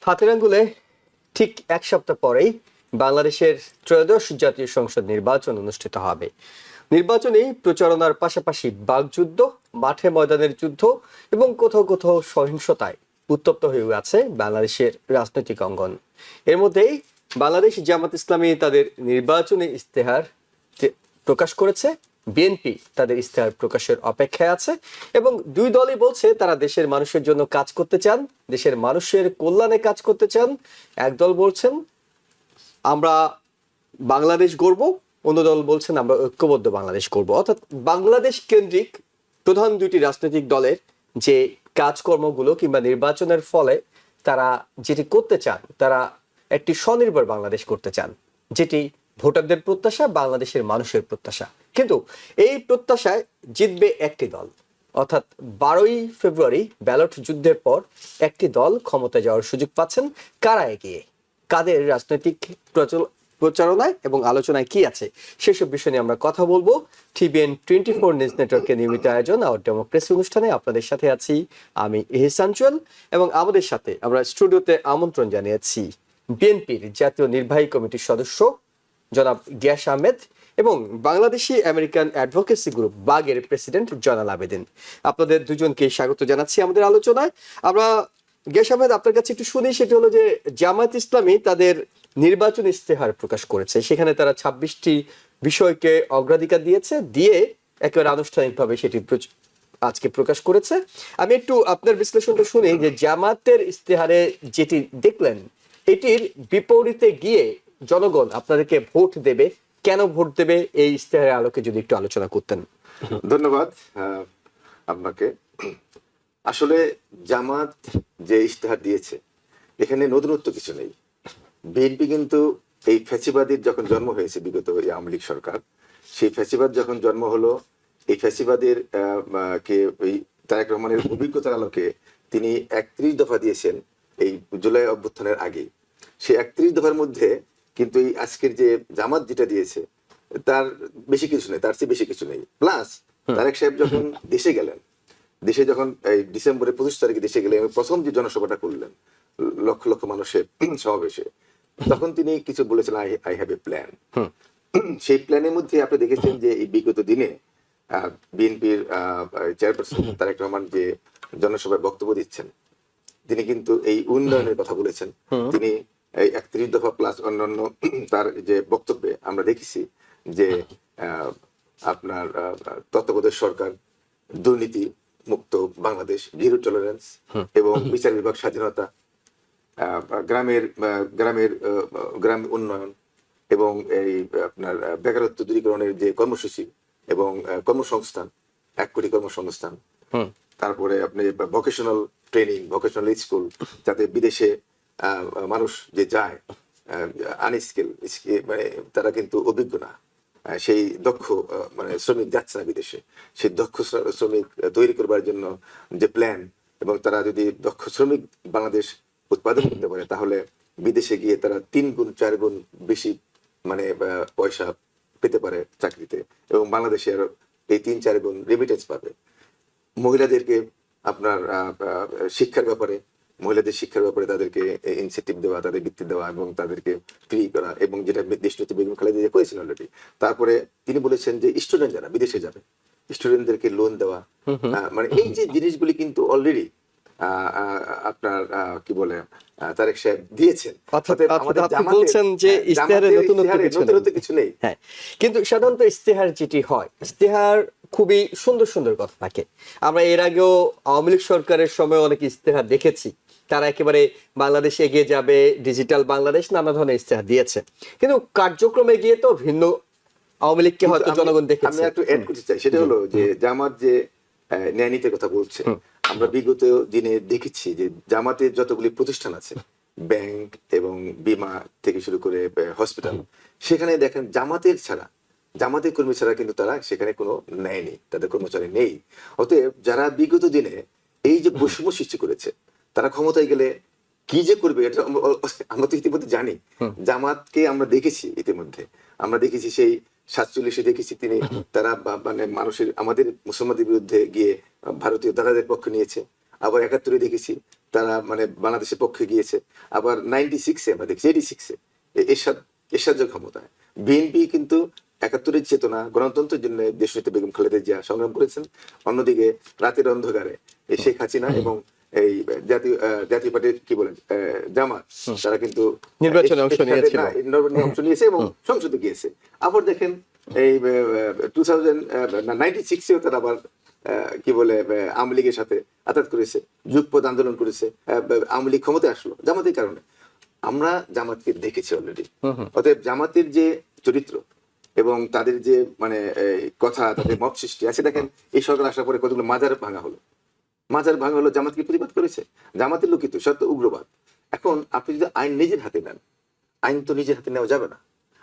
হাতের আঙ্গুলে ঠিক এক সপ্তাহ পরেই বাংলাদেশের ত্রয়োদশ জাতীয় সংসদ নির্বাচন অনুষ্ঠিত হবে। নির্বাচনে প্রচারণার পাশাপাশি বাকযুদ্ধ, মাঠে ময়দানের যুদ্ধ এবং কোথাও কোথাও সহিংসতায় উত্তপ্ত হয়ে আছে বাংলাদেশের রাজনৈতিক অঙ্গন। এর মধ্যেই বাংলাদেশ জামাত ইসলামী তাদের নির্বাচনী ইশতেহার প্রকাশ করেছে। বিএনপি তাদের ইশতেহার প্রকাশের অপেক্ষায় আছে এবং দুই দলই বলছে তারা দেশের মানুষের জন্য কাজ করতে চান, দেশের মানুষের কল্যাণে কাজ করতে চান। একদল বলছেন আমরা বাংলাদেশ গড়ব, অন্য দল বলছেন আমরা ঐক্যবদ্ধ বাংলাদেশ করব। অর্থাৎ বাংলাদেশ কেন্দ্রিক প্রধান দুইটি রাজনৈতিক দলের যে কাজকর্মগুলো কিংবা নির্বাচনের ফলে তারা যেটি করতে চান, তারা একটি স্বনির্ভর বাংলাদেশ করতে চান, যেটি ভোটারদের প্রত্যাশা, বাংলাদেশের মানুষের প্রত্যাশা। কিন্তু এই প্রত্যাশায় জিতবে একটি দল, অর্থাৎ 12ই ফেব্রুয়ারি ব্যালট যুদ্ধের পর একটি দল ক্ষমতায় যাওয়ার সুযোগ পাচ্ছেন। কারা এগিয়ে, কাদের রাজনৈতিক প্রচারণায় এবং আলোচনায় কি আছে, সেসব বিষয় নিয়ে আমরা কথা বলবো। TVN 24 নিউজ নেটওয়ার্কের নিয়মিত আয়োজন আওয়ার ডেমোক্রেসি অনুষ্ঠানে আপনাদের সাথে আছি আমি ইহসান চুয়াল, এবং আমাদের সাথে আমরা স্টুডিওতে আমন্ত্রণ জানিয়েছি বিএনপির জাতীয় নির্বাহী কমিটির সদস্য জনাব গিয়াস আহমেদ এবং বাংলাদেশি আমেরিকান অ্যাডভোকেসি গ্রুপ বাগের প্রেসিডেন্ট জয়নাল আবেদিন। আপনাদের দুজনকে স্বাগত জানাচ্ছি আমাদের আলোচনায়। আমরা গিয়াস আহমেদ, আপনার কাছে একটু শুনি, সেটি হলো যে জামায়াত ইসলামী তাদের নির্বাচন ইশতেহার প্রকাশ করেছে, সেখানে তারা 26টি বিষয়কে অগ্রাধিকার দিয়েছে, দিয়ে একেবারে আনুষ্ঠানিকভাবে সেটি আজকে প্রকাশ করেছে। আমি একটু আপনার বিশ্লেষণটা শুনি যে জামায়াতের ইশতেহারে যেটি দেখলেন এটির বিপরীতে গিয়ে জনগণ আপনাদেরকে ভোট দেবে, কেন ভোট দেবে, এই ইশতেহারের আলোকে যদি একটু আলোচনা করতেন। ধন্যবাদ আপনাকে। আসলে জামাত যে ইশতেহার দিয়েছে এখানে নতুনত্ব কিছু নেই। বিএনপি কিন্তু এই ফ্যাসিবাদীর যখন জন্ম হয়েছে বিগত আওয়ামী লীগ সরকার, সেই ফ্যাসিবাদ যখন জন্ম হলো, এই ফ্যাসিবাদের কে ওই তারেক রহমানের অভিজ্ঞতার আলোকে তিনি 31 দফা দিয়েছেন এই জুলাই অভ্যুত্থানের আগে। সেই 31 দফার মধ্যে কিন্তু এই আজকের যে জামাত যেটা দিয়েছে তার বেশি কিছু নেই, তার চেয়ে বেশি কিছু নেই। প্লাস তারেক সাহেব যখন দেশে গেলেন, দেশে যখন এই ডিসেম্বরের 25 তারিখে দেশে গেলেন, প্রথম যে জনসভাটা করলেন লক্ষ লক্ষ মানুষের সমাবেশে, তখন তিনি কিছু বলেছেন, আই হ্যাভ এ প্ল্যান। সেই প্ল্যানের মধ্যে আপনি দেখেছেন যে এই বিগত দিনে বিএনপির চেয়ারপারসন তারেক রহমান যে জনসভায় বক্তব্য দিচ্ছেন, তিনি কিন্তু এই উন্নয়নের কথা বলেছেন। তিনি এই 31 দফা প্লাস অন্যান্য তার যে বক্তব্যে আমরা দেখেছি যে আপনার তত্ত্বাবধায়ক সরকার, দুর্নীতি মুক্ত বাংলাদেশ, জিরো টলারেন্স এবং বিচার বিভাগ স্বাধীনতা, গ্রাম উন্নয়ন এবং এই আপনার বেকারত্ব দূরীকরণের যে কর্মসূচি এবং কর্মসংস্থান, 1 কোটি কর্মসংস্থান, তারপরে আপনি ভোকেশনাল ট্রেনিং, ভোকেশনাল স্কুল, যাতে বিদেশে মানুষ যে যায় আনস্কিল, মানে তারা কিন্তু অভিজ্ঞ না, সেই দক্ষ মানে শ্রমিক যাচ্ছে না বিদেশে, সেই দক্ষ শ্রমিক তৈরি করবার জন্য যে প্ল্যান, এবং তারা যদি দক্ষ শ্রমিক বাংলাদেশ উৎপাদন করতে পারে তাহলে বিদেশে গিয়ে তারা 3 গুণ 4 গুণ বেশি মানে পয়সা পেতে পারে চাকরিতে, এবং বাংলাদেশে আরো এই 3-4 গুণ রেমিটেন্স পাবে। মহিলাদেরকে আপনার মহিলাদের শিক্ষার ব্যাপারে তাদেরকে ইনসেন্টিভ দেওয়া, তাদের বৃত্তি দেওয়া এবং তাদেরকে ফ্রি করা, এবং যেটা দেশনেত্রী বেগম খালেদা জিয়া করেছেন অলরেডি। তারপরে তিনি বলেছেন যে স্টুডেন্ট যারা বিদেশে যাবে, স্টুডেন্টদেরকে লোন দেওয়া, মানে এই যে জিনিসগুলি কিন্তু অলরেডি আপনার কি বলে তারেক সাহেব দিয়েছেন। বলছেন যে ইশতেহারে নতুনত্ব কিছু নেই। হ্যাঁ, কিন্তু সাধারণত ইশতেহার যেটি হয়, ইশতেহার খুবই সুন্দর সুন্দর কথা থাকে। আমরা এর আগেও আওয়ামী লীগ সরকারের সময় অনেক ইশতেহার দেখেছি, তারা একেবারে বাংলাদেশ এগিয়ে যাবে, ডিজিটাল বাংলাদেশ, নানা ধরনের ইশতেহার দিয়েছে, কিন্তু কার্যক্রমে গিয়ে তো ভিন্ন আওয়ামী লীগকে হয়তো জনগণ দেখেছে। আমি একটু অ্যাড করতে চাই, সেটা হলো যে জামাত যে ন্যায় নীতির কথা বলছে, আমরা বিগত দিনে দেখেছি যে জামাতের যতগুলি প্রতিষ্ঠান আছে, ব্যাংক এবং বীমা থেকে শুরু করে হসপিটাল, সেখানে দেখেন জামাতের কর্মী ছাড়া কিন্তু তারা সেখানে কোনো ন্যায় নেই, তাদের কর্মচারী নেই। অতএব যারা বিগত দিনে এই যে বৈষম্য সৃষ্টি করেছে, তারা ক্ষমতায় গেলে কি যে করবে এটা আমরা তো ইতিমধ্যে জানি। জামাতকে আমরা দেখেছি, ইতিমধ্যে আমরা দেখেছি সেই 47-এ দেখেছি তারা মানে আমাদের মুসলমানদের বিরুদ্ধে গিয়ে ভারতীয় দাদাদের পক্ষ নিয়েছে। আবার 71-এ দেখেছি তারা মানে বাংলাদেশের পক্ষে গিয়েছে। আবার 96-এ আমরা দেখছি, 86-এ এরশাদ ক্ষমতায় বিএনপি কিন্তু 71-এর চেতনা গণতন্ত্রের জন্য দেশনেত্রী বেগম খালেদা জিয়া সংগ্রাম করেছেন। অন্যদিকে রাতের অন্ধকারে এই শেখ হাসিনা এবং এই জাতীয় পার্টির কি বলেন জামাত, তারা কিন্তু নির্বাচনে অংশ নিয়েছিল, অংশ নিয়েছে এবং সংসদে গিয়েছে। আবার দেখেন এই 96-এও তারা আবার কি বলে আওয়ামী লীগের সাথে আঘাত করেছে, যুগপৎ আন্দোলন করেছে। আওয়ামী লীগ ক্ষমতায় আসলো জামাতের কারণে। আমরা জামাতকে দেখেছি অলরেডি। অতএব জামাতের যে চরিত্র এবং তাদের যে মানে কথা, তাদের মত সৃষ্টি আছে, দেখেন এই সরকার আসার পরে কতগুলো মাজার ভাঙা হলো, জামাতকে প্রতিবাদ করেছে। জামাতের লোকিত সত্য উগ্রবাদ। এখন আপনি যদি আইন নিজের হাতে নেন, আইন তো নিজের হাতে নেওয়া যাবে না,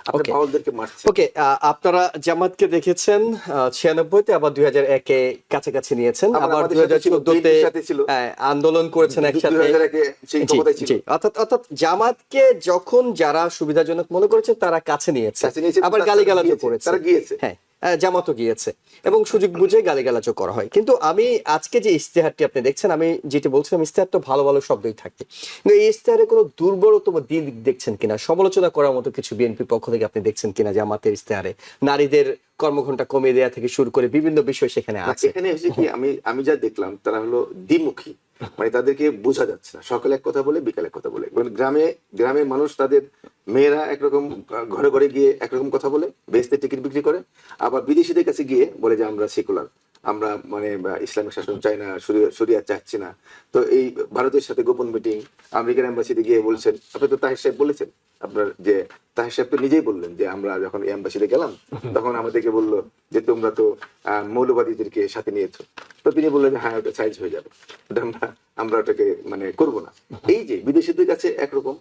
আপনি পাওয়ারদেরকে মারছেন। ওকে, আপনারা জামাতকে দেখেছেন 96-তে, আবার 2001-এ কাছাকাছি নিয়েছেন, আবার 2014-তে আন্দোলন করেছেন একসাথে। অর্থাৎ জামাতকে যখন যারা সুবিধাজনক মনে করেছে তারা কাছে নিয়েছে, আবার গালিগালাজও করেছে, তারা গিয়েছে। হ্যাঁ, জামাতও গিয়েছে এবং সুযোগ বুঝে গালিগালাজও করা হয়। কিন্তু আমি আজকে যে ইশতেহারটি আপনি দেখছেন, আমি যেটি বলছিলাম, ইশতেহার তো ভালো ভালো শব্দই থাকে, কিন্তু এই ইশতেহারে কোনো দুর্বলতম দিক দেখছেন কিনা, সমালোচনা করার মতো কিছু বিএনপির পক্ষ থেকে আপনি দেখছেন কিনা জামাতের ইশতেহারে? নারীদের কর্মঘণ্টা কমিয়ে দেওয়া থেকে শুরু করে বিভিন্ন বিষয় সেখানে আছে। এখানে হচ্ছে কি, আমি যা দেখলাম তারা হলো দ্বিমুখী, মানে তাদেরকে বোঝা যাচ্ছে না। সকালে এক কথা বলে, বিকালে কথা বলে। গ্রামের মানুষ, তাদের মেয়েরা একরকম ঘরে ঘরে গিয়ে একরকম কথা বলে, বেহেশতের টিকিট বিক্রি করে। আবার বিদেশিদের কাছে গিয়ে বলে যে আমরা সেকুলার, আমরা মানে ইসলামিক শাসন চাই না, শরিয়া চাচ্ছি না। তো এই ভারতের সাথে গোপন মিটিং, আমেরিকান এম্বাসিতে গিয়ে বলছেন। আপনি তো তাহির সাহেব বলেছেন, আপনার যে তাহির সাহেব তো নিজেই বললেন যে আমরা যখন এম্বাসিতে গেলাম তখন আমাদেরকে বললো যে তোমরা তো মৌলবাদীদেরকে সাথে নিয়েছো। তো তিনি বললেন হ্যাঁ, ওটা সাইজ হয়ে যাবে, ওটা আমরা ওটাকে মানে করবো না। এই যে বিদেশিদের কাছে একরকম,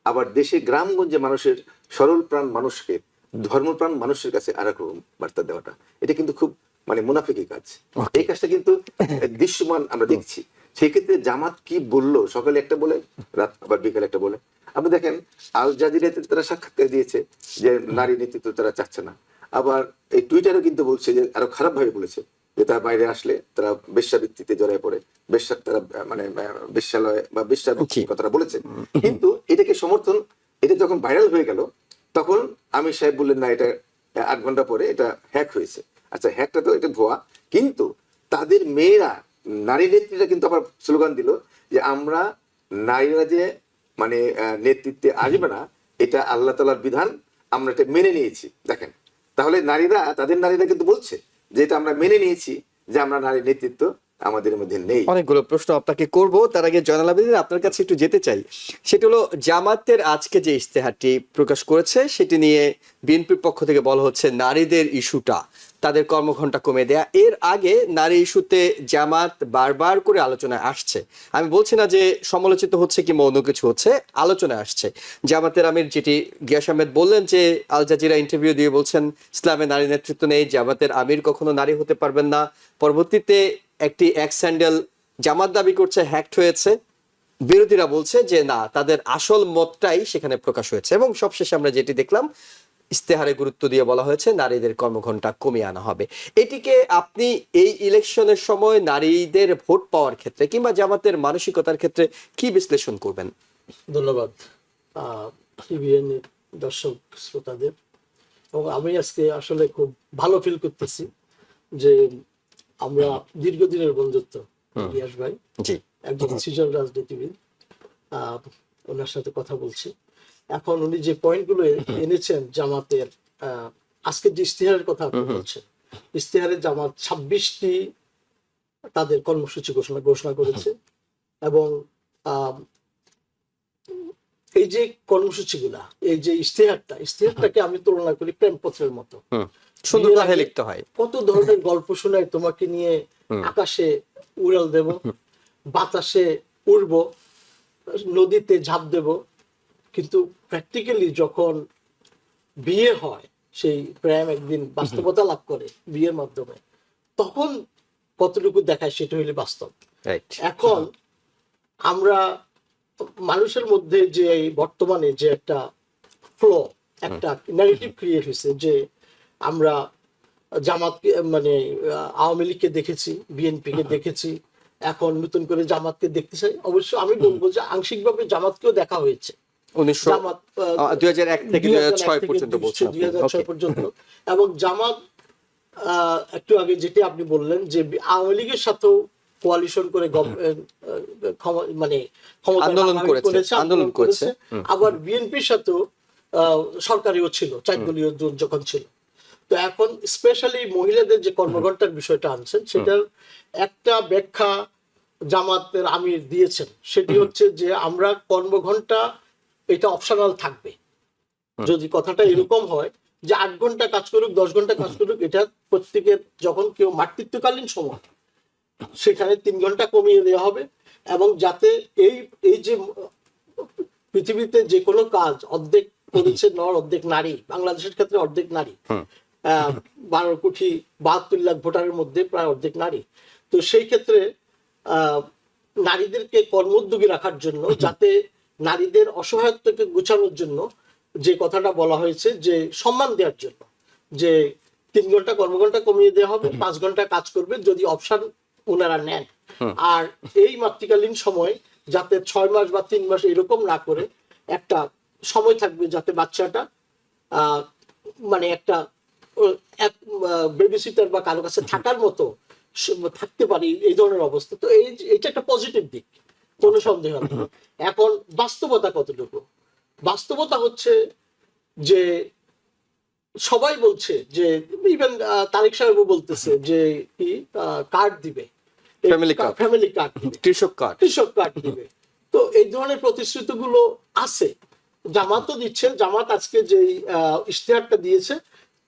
আবার দেশে গ্রামগঞ্জে মানুষের সরল প্রাণ মানুষকে, ধর্মপ্রাণ মানুষের কাছে আর এক রকম বার্তা দেওয়াটা, এটা কিন্তু খুব মানে মুনাফিকি কাজ। এই কাজটা কিন্তু দৃশ্যমান আমরা দেখছি। সেক্ষেত্রে জামাত কি বললো, সকালে একটা বলে, রাত আবার বিকালে একটা বলে। আপনি দেখেন আল জাজিরাতে তারা সাক্ষাৎকার দিয়েছে যে নারী নেতৃত্ব তারা চাচ্ছে না। আবার এই টুইটারও কিন্তু বলছে যে, আরো খারাপ ভাবে বলেছে যে তারা বাইরে আসলে তারা বেশ্যাবৃত্তিতে জড়ায় পড়ে, তারা মানে বেশ্যালয় বা বেশ্যাবৃত্তির কথাটা বলেছে। কিন্তু এটাকে সমর্থন, এটা যখন ভাইরাল হয়ে গেল তখন আমির সাহেব বললেন না, এটা 8 ঘন্টা পরে এটা হ্যাক হয়েছে। আচ্ছা, হ্যাকটা তো এটা ভুয়া, কিন্তু তাদের মেয়েরা, নারী নেত্রীরা কিন্তু আবার স্লোগান দিল যে আমরা নারীরা যে মানে নেতৃত্বে আসবে না, এটা আল্লাহ তাআলার বিধান, আমরা এটা মেনে নিয়েছি। দেখেন, তাহলে তাদের নারীরা কিন্তু বলছে যে এটা আমরা মেনে নিয়েছি, যে আমরা নারী নেতৃত্ব আমাদের মধ্যে নেই। অনেকগুলো প্রশ্ন আপনাকে করব, তার আগে জয়নাল আবেদীন আপনার কাছে একটু যেতে চাই। সেটা হলো, জামাতের আজকে যে ইশতেহারটি প্রকাশ করেছে সেটি নিয়ে বিএনপির পক্ষ থেকে বলা হচ্ছে নারীদের ইস্যুটা, তাদের কর্মঘণ্টা কমে দেয়া। এর আগে নারী ইস্যুতে জামাত বারবার করে আলোচনায় আসছে। আমি বলছি না যে সমালোচিত হচ্ছে কিংবা অন্য কিছু হচ্ছে, আলোচনায় আসছে। জামাতের আমির যেটি গিয়াস আহমেদ বললেন যে আল জাজিরা ইন্টারভিউ দিয়ে বলছেন ইসলামে নারী নেতৃত্ব নেই, জামাতের আমির কখনো নারী হতে পারবেন না। পরবর্তীতে একটি এক স্যান্ডেল জামাত দাবি করছে হ্যাকড হয়েছে, বিরোধীরা বলছে যে না, তাদের আসল মতটাই সেখানে প্রকাশ হয়েছে। এবং সবশেষে আমরা যেটি দেখলাম, ইশতেহারে গুরুত্ব দিয়ে বলা হয়েছে নারীদের কর্মঘণ্টা কমিয়ে আনা হবে। এটিকে আপনি এই ইলেকশনের সময় নারীদের ভোট পাওয়ার ক্ষেত্রে কিংবা জামাতের মানসিকতার ক্ষেত্রে কি বিশ্লেষণ করবেন? ধন্যবাদ টিভিএন দর্শক শ্রোতাদের। এবং আমি আজকে আসলে খুব ভালো ফিল করতেছি যে আমরা দীর্ঘদিনের বন্ধুত্ব, গিয়াস ভাই একজন সিজন রাজনীতিবিদ, ওনার সাথে কথা বলছি। এখন উনি যে পয়েন্টগুলো এনেছেন জামাতের, আজকে যে ইশতেহারের কথা আপনি বলছেন, ইশতেহারে জামাত 26টি তাদের কর্মসূচি ঘোষণা করেছে। এবং এই যে কর্মসূচিগুলা, এই যে ইশতেহারটাকে আমি তুলনা করি প্রেমপত্রের মতো। সুন্দর করে লিখতে হয়। কত ধরনের গল্প শোনায়, তোমাকে নিয়ে আকাশে উড়াল দেব, বাতাসে উড়ব, নদীতে ঝাঁপ দেব, কিন্তু প্র্যাকটিক্যালি যখন বিয়ে হয়, সেই প্রেম একদিন বাস্তবতা লাভ করে বিয়ের মাধ্যমে, তখন কতটুকু দেখায় সেটা হইলে বাস্তব। এখন আমরা মানুষের মধ্যে যে বর্তমানে যে একটা ফ্লো, একটা ন্যারেটিভ ক্রিয়েট হয়েছে যে আমরা জামাতকে মানে আওয়ামী লীগকে দেখেছি, বিএনপি কে দেখেছি, এখন নতুন করে জামাতকে দেখতে চাই। অবশ্য আমি বলবো যে আংশিকভাবে জামাতকেও দেখা হয়েছে। 2001 থেকে 2006 পর্যন্ত বলছেন আপনি। 2006 ওকে। পর্যন্ত। এবং জামাত একটু আগে যেটি আপনি বললেন যে আওয়ামী লীগের সাথেও কোয়ালিশন করে মানে ক্ষমতা আন্দোলন করেছে, আন্দোলন করেছে। হুম। আবার বিএনপির সাথেও সরকারিও ছিল, 4 দলীয় জোট যখন ছিল। তো এখন স্পেশালি মহিলাদের যে কর্মঘণ্টার বিষয়টা আনছেন, সেটার একটা ব্যাখ্যা জামাতের আমির দিয়েছেন। সেটি হচ্ছে যে আমরা কর্মঘণ্টা এটা অপশনাল থাকবে। যদি কথাটা এরকম হয় যে 8 ঘন্টা কাজ করুক, 10 ঘন্টা কাজ করুক, এটা প্রত্যেকের যখন কেউ মাতৃত্বকালীন সময় সেখানে 3 ঘন্টা কমিয়ে দেওয়া হবে। এবং যাতে এই এই যে পৃথিবীতে যে কোনো কাজ অর্ধেক করেছে নর, অর্ধেক নারী, বাংলাদেশের ক্ষেত্রে অর্ধেক নারী, 12,72,00,000 ভোটারের মধ্যে প্রায় অর্ধেক নারী। তো সেই ক্ষেত্রে নারীদেরকে কর্মোদ্যোগী রাখার জন্য, যাতে নারীদের অসহায়ত্বকে গুছানোর জন্য যে কথাটা বলা হয়েছে, যে সম্মান দেওয়ার জন্য, যে 3 ঘন্টা কর্মঘণ্টা কমিয়ে দেওয়া হবে, 5 ঘন্টা কাজ করবে যদি অপশন ওনারা নেন। আর এই মাতৃকালীন সময় যাতে 6 মাস বা 3 মাস এরকম না করে একটা সময় থাকবে যাতে বাচ্চাটা মানে একটা বেবি সিটার বা কারো কাছে থাকার মতো থাকতে পারি, এই ধরনের অবস্থা। তো এইটা একটা পজিটিভ দিক, কোনো সন্দেহ নেই। এখন বাস্তবতা কতটুকু? বাস্তবতা হচ্ছে যে সবাই বলছে যে, ইভেন তারেক সাহেবও বলতেছে যে কি কার্ড দিবে, ফ্যামিলি কার্ড দিবে, কৃষক কার্ড দিবে। তো এই ধরনের প্রতিশ্রুতিগুলো আছে, জামাতও দিচ্ছে। জামাত আজকে যে ইশতেহারটা দিয়েছে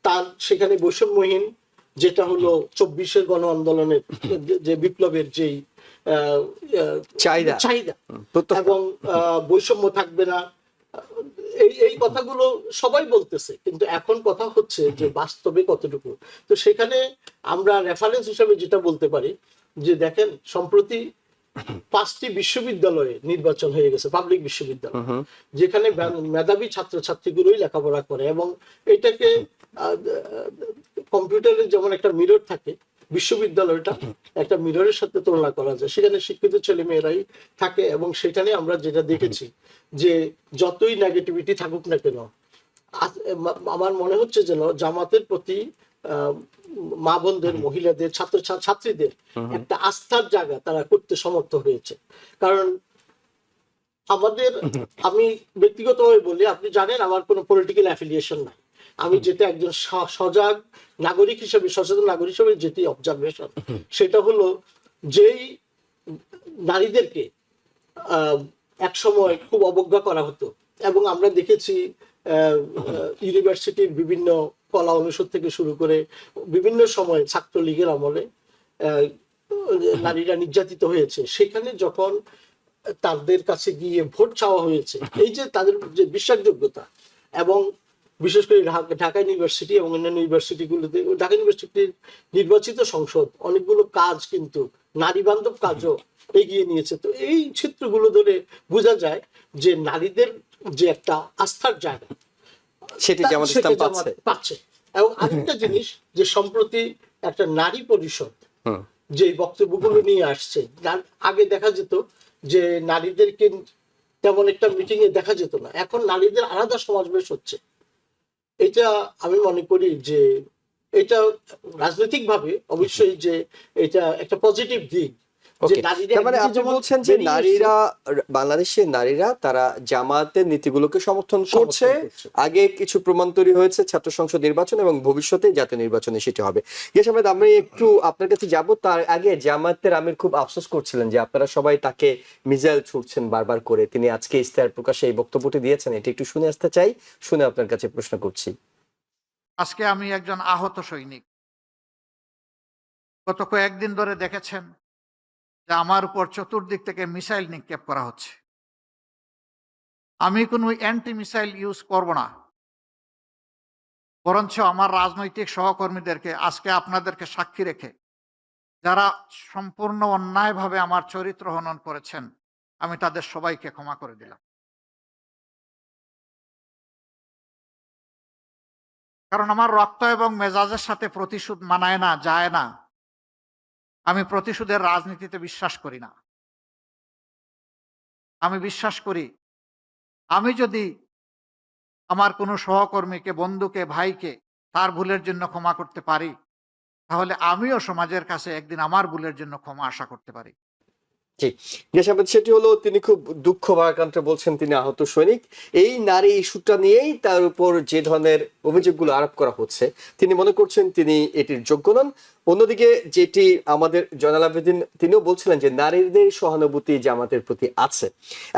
তার সেখানে বৈষম্যহীন, যেটা হলো 24-এর গণ আন্দোলনের যে বিপ্লবের যেই চাহিদা এবং বৈষম্য থাকবে না, এই কথাগুলো সবাই বলতেছে। কিন্তু এখন কথা হচ্ছে যে বাস্তবে কতটুকু। তো সেখানে আমরা রেফারেন্স হিসেবে যেটা বলতে পারি যে দেখেন, সম্প্রতি 5টি বিশ্ববিদ্যালয়ে নির্বাচন হয়ে গেছে, পাবলিক বিশ্ববিদ্যালয়, যেখানে মেধাবী ছাত্রছাত্রীগুলোই লেখাপড়া করে। এবং এটাকে কম্পিউটারের যেমন একটা মিরর থাকে, বিশ্ববিদ্যালয়টা একটা মিররের সাথে তুলনা করা যায়। সেখানে শিক্ষিত ছেলে মেয়েরাই থাকে। এবং সেখানে আমরা যেটা দেখেছি যে যতই নেগেটিভিটি থাকুক না কেন, আমার মনে হচ্ছে যেন জামাতের প্রতি মা বোনদের, মহিলাদের, ছাত্রীদের একটা আস্থার জায়গা তারা করতে সমর্থ হয়েছে। কারণ আমাদের, আমি ব্যক্তিগতভাবে বলি, আপনি জানেন আমার কোনো পলিটিক্যাল অ্যাফিলিয়েশন নাই। আমি যেটা একজন সজাগ নাগরিক হিসেবে, সচেতন নাগরিক হিসেবে যেটি অবজারভেশন, সেটা হলো যেই নারীদেরকে এক সময় খুব অবজ্ঞা করা হতো। এবং আমরা দেখেছি ইউনিভার্সিটির বিভিন্ন কলা অনুষদ থেকে শুরু করে বিভিন্ন সময় ছাত্রলীগের আমলে নারীরা নির্যাতিত হয়েছে। সেখানে যখন তাদের কাছে গিয়ে ভোট চাওয়া হয়েছে, এই যে তাদের যে বিশ্বাসযোগ্যতা, এবং বিশেষ করে ঢাকা ইউনিভার্সিটি এবং অন্যান্য ইউনিভার্সিটিগুলোতে, ঢাকা ইউনিভার্সিটির নির্বাচিত সংসদ অনেকগুলো কাজ কিন্তু নারী বান্ধব কাজও এগিয়ে নিয়েছে। তো এই চিত্রগুলো ধরে বোঝা যায় যে নারীদের যে একটা আস্থার জায়গা, সেটি জামাত ইসলাম পাচ্ছে। এবং আরেকটা জিনিস, যে সম্প্রতি একটা নারী পরিষদ যে বক্তব্যগুলো নিয়ে আসছে, আগে দেখা যেত যে নারীদেরকে তেমন একটা মিটিং এ দেখা যেত না, এখন নারীদের আলাদা সমাবেশ হচ্ছে। এটা আমি মনে করি যে এটা রাজনৈতিক ভাবে অবশ্যই যে এটা একটা পজিটিভ দিক। মানে আপনি বলছেন যে নারীরা, বাংলাদেশের নারীরা তারা জামাতের নীতিগুলোকে সমর্থন করছে। আগে কিছু প্রমাণ তৈরি হয়েছে ছাত্র সংসদ নির্বাচন, এবং ভবিষ্যতে জাতীয় নির্বাচনে সেটি হবে। আমি একটু আপনার কাছে যাব, তার আগে জামাতের আমির খুব আফসোস করছিলেন যে আপনারা সবাই তাকে মিসাইল ছুড়ছেন বারবার করে। তিনি আজকে ইশতেহার প্রকাশে এই বক্তব্যটি দিয়েছেন, এটি একটু শুনে আসতে চাই, শুনে আপনার কাছে প্রশ্ন করছি। আজকে আমি একজন আহত সৈনিক। গত কয়েকদিন ধরে দেখেছেন যে আমার উপর চতুর্দিক থেকে মিসাইল নিক্ষেপ করা হচ্ছে। আমি কোনো অ্যান্টি মিসাইল ইউজ করব না, বরঞ্চ আমার রাজনৈতিক সহকর্মীদেরকে আজকে আপনাদেরকে সাক্ষী রেখে যারা সম্পূর্ণ অন্যায়ভাবে আমার চরিত্র হনন করেছেন, আমি তাদের সবাইকে ক্ষমা করে দিলাম। কারণ আমার রক্ত এবং মেজাজের সাথে প্রতিশোধ মানায় না, যায় না। আমি প্রতিশোধের রাজনীতিতে বিশ্বাস করি না। আমি বিশ্বাস করি আমি যদি আমার কোনো সহকর্মীকে, বন্ধুকে, ভাইকে তার ভুলের জন্য ক্ষমা করতে পারি, তাহলে আমিও সমাজের কাছে একদিন আমার ভুলের জন্য ক্ষমা আশা করতে পারি। জি, জিজ্ঞাসাবাদ সেটি হলো তিনি খুব দুঃখ ভারাক্রান্ত বলছেন তিনি আহত সৈনিক। এই নারী ইস্যুটা নিয়েই তার উপর যে ধরনের অভিযোগগুলো আরোপ করা হচ্ছে তিনি মনে করছেন তিনি এটির যোগ্য নন। অন্যদিকে যেটি আমাদের জয়নাল আবেদিন তিনিও বলছিলেন যে নারীদের সহানুভূতি জামাতের প্রতি আছে।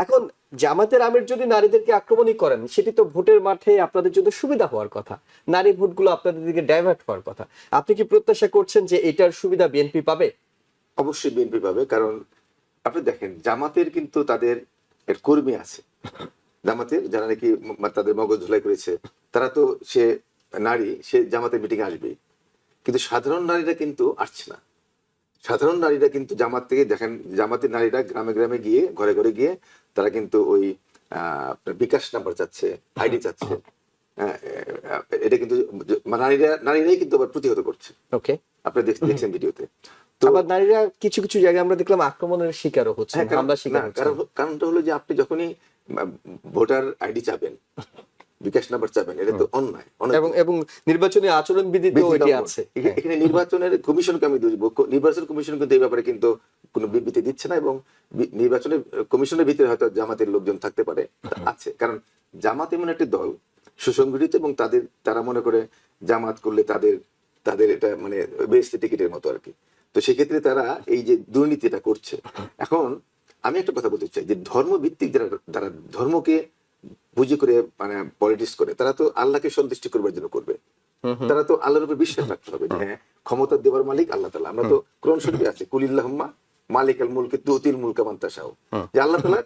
এখন জামাতের আমির যদি নারীদেরকে আক্রমণই করেন সেটি তো ভোটের মাঠে আপনাদের জন্য সুবিধা হওয়ার কথা, নারী ভোটগুলো আপনাদের দিকে ডাইভার্ট হওয়ার কথা। আপনি কি প্রত্যাশা করছেন যে এটার সুবিধা বিএনপি পাবে? অবশ্যই বিএনপি পাবে, কারণ আপনি দেখেন জামাতের কিন্তু তাদের এর কর্মী আছে, জামাতের যারা নাকি তাদের মগজ ধুলাই করেছে, তারা তো সে নারী, সে জামাতের মিটিং আসবেই, কিন্তু সাধারণ নারীরা কিন্তু আসছে না। সাধারণ নারীরা কিন্তু জামাত থেকে দেখেন, জামাতের নারীরা গ্রামে গ্রামে গিয়ে, ঘরে ঘরে গিয়ে তারা কিন্তু ওই আপনার বিকাশ নাম্বার চাচ্ছে, আইডি চাচ্ছে। এটা কিন্তু নারীরাই কিন্তু আবার প্রতিহত করছে। ওকে, আপনি দেখছেন ভিডিওতে। তো আবার নারীরা কিছু কিছু জায়গায় আমরা দেখলাম আক্রমণের শিকারও হচ্ছে, হামলার শিকার হচ্ছে। কারণটা হলো যে আপনি যখনই ভোটার আইডি চাবেন, বিকাশ নাম্বার চাবেন, এটা তো অন্যায়। এবং নির্বাচনী আচরণ বিধিতেও এটি আছে। এখানে নির্বাচনের কমিশনকে আমি দোষ দেব। নির্বাচন কমিশন কিন্তু এই ব্যাপারে কিন্তু কোনো বিবৃতি দিচ্ছে না, এবং নির্বাচনের কমিশনের ভিতরে হয়তো জামাতের লোকজন থাকতে পারে, আছে। কারণ জামাত এমন একটি দল সুসংগঠিত, এবং তারা মনে করে জামাত করলে তাদের এটা মানে বেহেশতের টিকিটের মতো আর কি। তো সেক্ষেত্রে তারা এই যে দুর্নীতিটা করছে। এখন আমি একটা কথা বলতে চাই যে ধর্মভিত্তিক যারা ধর্মকে বুঝি করে মানে পলিটিক্স করে, তারা তো আল্লাহকে সন্তুষ্টি করবার জন্য করবে। তারা তো আল্লাহর উপর বিশ্বাস রাখতে হবে যে হ্যাঁ, ক্ষমতা দেওয়ার মালিক আল্লাহ তাআলা। আমরা তো কোরআন শরীফে আছে কুলিল্লাহুম্মা মালিকাল মুলকি তুতিল মুলকা মান তাশাউ, যে আল্লাহ তাআলা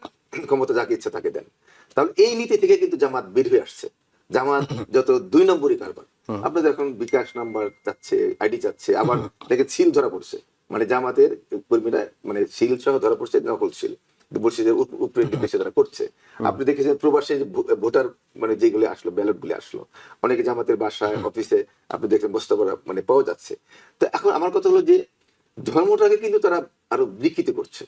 ক্ষমতা যাকে ইচ্ছা তাকে দেন। তাহলে এই নীতি থেকে কিন্তু জামাত বের হয়ে আসছে। জামাত যত 2 নম্বরই কারবার। আপনি দেখুন বিকাশ নাম্বার চাচ্ছে, আইডি চাচ্ছে, আবার দেখে সিল ধরা পড়ছে, মানে জামাতের কর্মীরা মানে সিল সহ ধরা পড়ছে, নকল সিল বলছে যে উপরে দেশে তারা করছে। আপনি দেখেছেন প্রবাসে ভোটার মানে যেগুলি আসলো, ব্যালট গুলি আসলো, অনেকে জামাতের বাসায় অফিসে আপনি দেখেন বস্তা করা মানে পাওয়া যাচ্ছে। তো এখন আমার কথা হলো যে ধর্মটাকে কিন্তু তারা আরো বিকৃত করছে।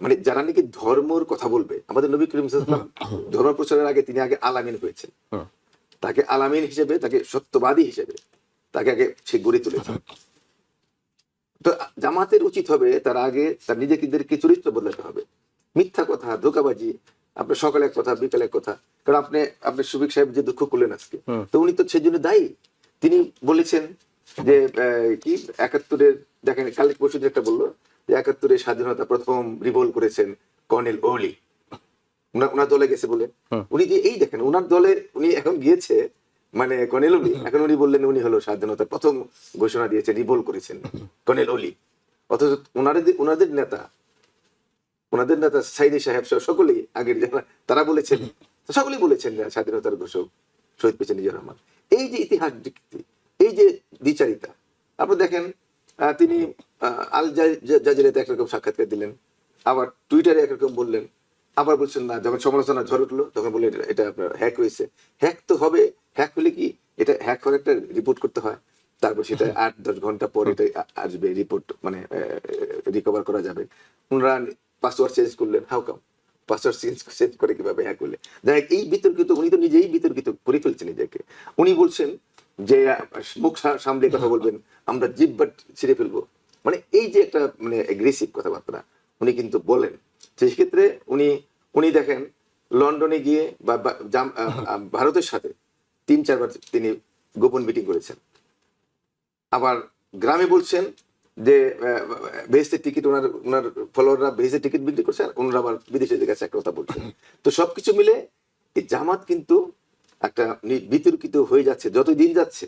মানে যারা নাকি ধর্মর কথা বলবে, আমাদের নবী করিম সাল্লাল্লাহু আলাইহি ওয়াসাল্লাম ধর্ম প্রচারের আগে তিনি আগে আলামিন হয়েছেন। তাকে আলামিন হিসেবে, তাকে সত্যবাদী হিসেবে তাকে আগে সে গড়ে তুলেছে। তো জামাতের উচিত হবে তার আগে তার নিজেদেরকে চরিত্র বদলাতে হবে। মিথ্যা কথা, ধোঁকাবাজি, আপনার সকালে এক কথা বিকালে এক কথা। কারণ আপনি সুবিক সাহেব যে দুঃখ করলেন আজকে, তো উনি তো সেই জন্য দায়ী। তিনি বলেছেন যে কি 71-এর দেখেন কাল পরশুদিন একটা বললো যে 71-এর স্বাধীনতা প্রথম রিভোল করেছেন কর্নেল ওলি, ওনার দলে গেছে বলে। উনি যে এই দেখেন ওনার দলে উনি এখন গিয়েছে, মানে কর্নেল ওলি, এখন উনি বললেন উনি হলো স্বাধীনতা প্রথম ঘোষণা দিয়েছে, রিভোল করেছেন কর্নেল ওলি। অথচ ওনাদের নেতা সাইদি সাহেব সকলেই আগের যারা তারা বলেছেন, সকলেই বলেছেন স্বাধীনতার ঘোষক শহীদ প্রেসিডেন্ট জিয়া রহমান। এই যে ইতিহাস বিকৃতি, এই যে দ্বিচারিতা, আপনি দেখেন তিনি আল জাজিরাতে একরকম সাক্ষাৎকার দিলেন, আবার টুইটারে একরকম বললেন, আবার বলছেন না, যখন সমালোচনা ঝড় উঠলো তখন বললেন এটা আপনার হ্যাক হয়েছে। হ্যাক তো হবে, হ্যাক হলে কি এটা হ্যাক হওয়ার একটা রিপোর্ট করতে হয়, তারপর সেটা 8-10 ঘন্টা পর এটা আসবে রিপোর্ট, মানে রিকভার করা যাবে। ওনারা পাসওয়ার্ড চেঞ্জ করলেন, হাউ কাম পাসওয়ার্ড চেঞ্জ করে কিভাবে হ্যাক হলে? যাই এই বিতর্কিত, উনি তো নিজেই বিতর্কিত করে ফেলছেন নিজেকে। উনি বলছেন যে মুখ সামলে কথা বলবেন, আমরা জিহ্বা ছিঁড়ে ফেলবো, মানে এই যে একটা মানে এগ্রেসিভ কথাবার্তা উনি কিন্তু বলেন। সেক্ষেত্রে উনি দেখেন লন্ডনে গিয়ে বা ভারতের সাথে 3-4 বার তিনি গোপন মিটিং করেছেন। আবার গ্রামে বলছেন যে বেহেশতের টিকিট ওনার ফলোয়াররা বেহেশতের টিকিট বিক্রি করছে, আর ওনারা আবার বিদেশিদের কাছে একটা কথা বলছেন। তো সবকিছু মিলে এই জামাত কিন্তু একটা বিতর্কিত হয়ে যাচ্ছে, যত দিন যাচ্ছে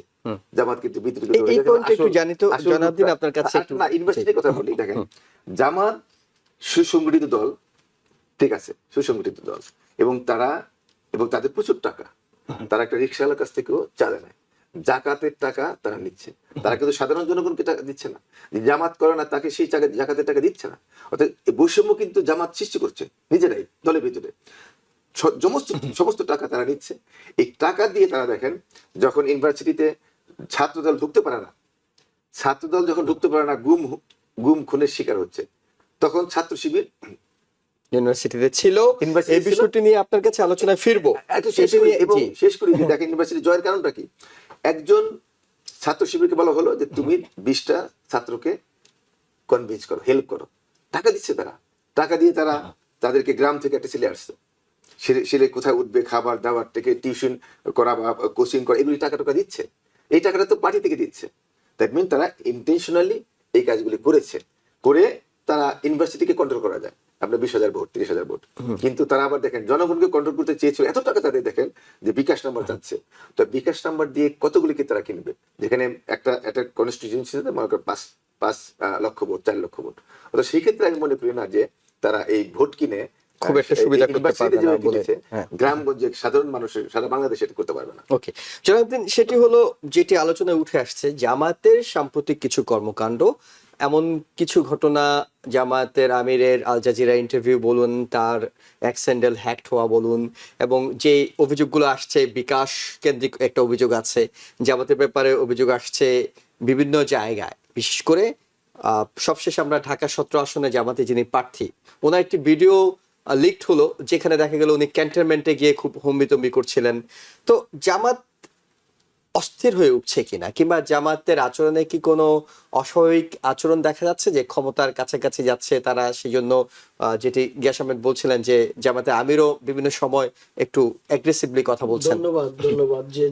জামাত কিন্তু বিতর্কিত হয়ে যাচ্ছে। না, ইউনিভার্সিটির কথা বলি, দেখেন জামাত সুসংগঠিত দল, ঠিক আছে, সুসংগঠিত দল, এবং তাদের প্রচুর টাকা, তারা একটা রিক্সাওয়ালার কাছ থেকেও চাঁদা নেয়, জাকাতের টাকা তারা নিচ্ছে, তারা কিন্তু সাধারণ জনগণকে টাকা দিচ্ছে না। জামাত করে না তাকে সেই জাকাতের টাকা দিচ্ছে না। অর্থাৎ বৈষম্য কিন্তু জামাত সৃষ্টি করছে নিজেরাই দলের ভিতরে, সমস্ত টাকা তারা নিচ্ছে। এই টাকা দিয়ে তারা দেখেন যখন ইউনিভার্সিটিতে ছাত্রদল ঢুকতে পারে না, গুম গুম খুনের শিকার হচ্ছে, তখন ছাত্র শিবির ইউনিভার্সিটিতে ছিল। ইউনিভার্সিটি এই ছিল। বিষয়টি নিয়ে আপনার কাছে আলোচনায় ফিরবো। একটু শেষ এটি করি নিয়ে- এবং জি। শেষ করি যে দেখেন ইউনিভার্সিটি জয়ের কারণটা কি। একজন ছাত্র শিবিরকে বলা হলো যে তুমি 20টা ছাত্রকে কনভিন্স করো, হেল্প করো। টাকা দিচ্ছে তারা, টাকা দিয়ে তারা তাদেরকে গ্রাম থেকে একটা ছেলে আসছে, ছেলে কোথায় উঠবে, খাবার দাবার থেকে টিউশন করা বা কোচিং করা, এগুলি টাকা টাকা দিচ্ছে। এই টাকাটা তো পার্টি থেকে দিচ্ছে। দ্যাট মিন তারা ইন্টেনশনালি এই কাজগুলি করেছে, করে তারা ইউনিভার্সিটিকে কন্ট্রোল করা যায়। আপনার 20,000 ভোট, 30,000 ভোট, কিন্তু তারা আবার দেখেন জনগণকে কন্ট্রোল করতে চেয়েছিল, এত টাকা তাদের দেখেন যে বিকাশ নাম্বার চাচ্ছে। তো বিকাশ নাম্বার দিয়ে কতগুলিকে তারা কিনবে, যেখানে একটা কনস্টিটিউয়েন্সিতে মনে করেন 5 লক্ষ ভোট, 4 লক্ষ ভোট। অর্থাৎ সেই ক্ষেত্রে আমি মনে করি না যে তারা এই ভোট কিনে খুব একটা সুবিধা করতে ইউনিভার্সিটিতে পারবে না যে বলে। কিনেছে, হ্যাঁ। গ্রামগঞ্জে সাধারণ মানুষের, সারা বাংলাদেশে এটা করতে পারবে না। ওকে, জনাবুদ্দিন, সেটি হলো যেটি আলোচনায় উঠে আসছে, জামাতের সাম্প্রতিক কিছু কর্মকাণ্ড, এমন কিছু ঘটনা, জামাতের আমিরের আল জাজিরা ইন্টারভিউ বলুন, তার এক স্যান্ডেল হ্যাকড হওয়া বলুন, এবং যে অভিযোগগুলো আসছে, বিকাশ কেন্দ্রিক একটা অভিযোগ আছে, জামাতের ব্যাপারে অভিযোগ আসছে বিভিন্ন জায়গায়, বিশেষ করে সবশেষে আমরা ঢাকা 17 আসনে জামাতে যিনি প্রার্থী, ওনার একটি ভিডিও লিকড হলো, যেখানে দেখা গেল উনি ক্যান্টনমেন্টে গিয়ে খুব হম্বিতম্বি করছিলেন। তো জামাত অস্থির হয়ে উঠছে কিনা, কিংবা জামাতের আচরণে কি কোনো অস্বাভাবিক আচরণ দেখা যাচ্ছে, যে ক্ষমতার কাছাকাছি যাচ্ছে তারা, সেই জন্য যেটি গিয়াস আহমেদ বলছিলেন যে জামাতে আমিরও বিভিন্ন সময় একটু অ্যাগ্রেসিভলি কথা বলছেন। ধন্যবাদ যে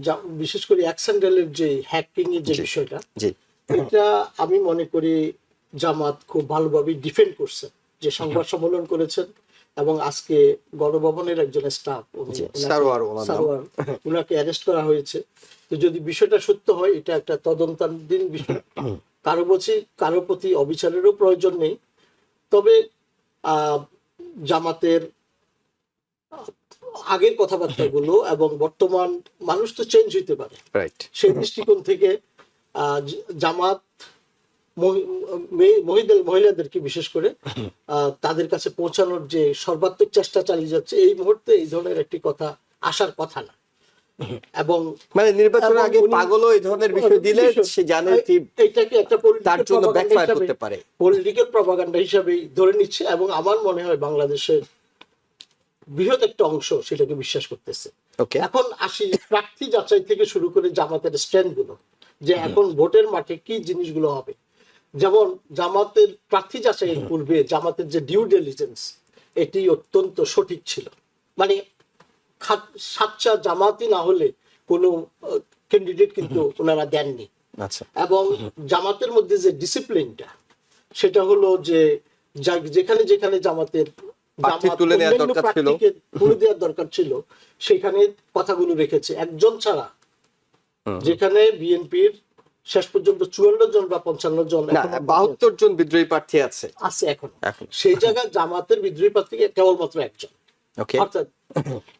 বিশেষ করে অ্যাক্সেন্ডেলের যে হ্যাকিং এর যে বিষয়টা, জি, এটা আমি মনে করি জামাত খুব ভালোভাবে ডিফেন্ড করছে, যে সংবাদ সম্মেলন করেছেন এবং আজকে গণভবনের একজন স্টাফ সারোয়ার ওনার নাম। উনাকে অ্যারেস্ট করা হয়েছে। তো যদি বিষয়টা সত্য হয়, এটা একটা তদন্তাধীন বিষয়, কারো প্রতি অবিচারেরও প্রয়োজন নেই। তবে জামাতের আগের কথাবার্তাগুলো এবং বর্তমান মানুষ তো চেঞ্জ হইতে পারে, রাইট। সেই দৃষ্টিকোণ থেকে জামাত মহিলাদেরকে বিশেষ করে তাদের কাছে পৌঁছানোর যে সর্বাত্মক চেষ্টা চালিয়ে যাচ্ছে, এই মুহূর্তে এই ধরনের একটি কথা আসার কথা না। এবং মানে নির্বাচনের আগে পাগলও এই ধরনের বিষয় দিলে সে জানে কি এইটাকে একটা তার জন্য ব্যাকফায়ার করতে পারে, পলিটিক্যাল প্রপাগান্ডা হিসাবেই ধরে নিচ্ছে। এবং আমার মনে হয় বাংলাদেশের বৃহৎ একটা অংশ সেটাকে বিশ্বাস করতেছে। ওকে, এখন আসি প্রার্থী যাচাই থেকে শুরু করে জামাতের স্ট্যান্ড গুলো, যে এখন ভোটের মাঠে কি জিনিসগুলো হবে। যেমন জামাতের প্রার্থী যাচাইয়ের পূর্বে জামাতের যে ডিউ ডিলিজেন্স, এটি অত্যন্ত সঠিক ছিল। মানে সাচ্চা জামাতি না হলে কোনো ক্যান্ডিডেট কিন্তু ওনারা দেননি। আচ্ছা, এবং জামাতের মধ্যে যে ডিসিপ্লিনটা, সেটা হলো যে যেখানে যেখানে জামাতের প্রার্থী তুলে নেওয়ার দরকার ছিল, তুলে দেওয়ার দরকার ছিল, সেখানে কথাগুলো রেখেছে একজন ছাড়া। যেখানে বিএনপির শেষ পর্যন্ত 54 জন বা 55 জন, না 72 জন বিদ্রোহী প্রার্থী আছে এখন সেই জায়গায় জামাতের বিদ্রোহী প্রার্থী কেবলমাত্র একজন। ওকে, অর্থাৎ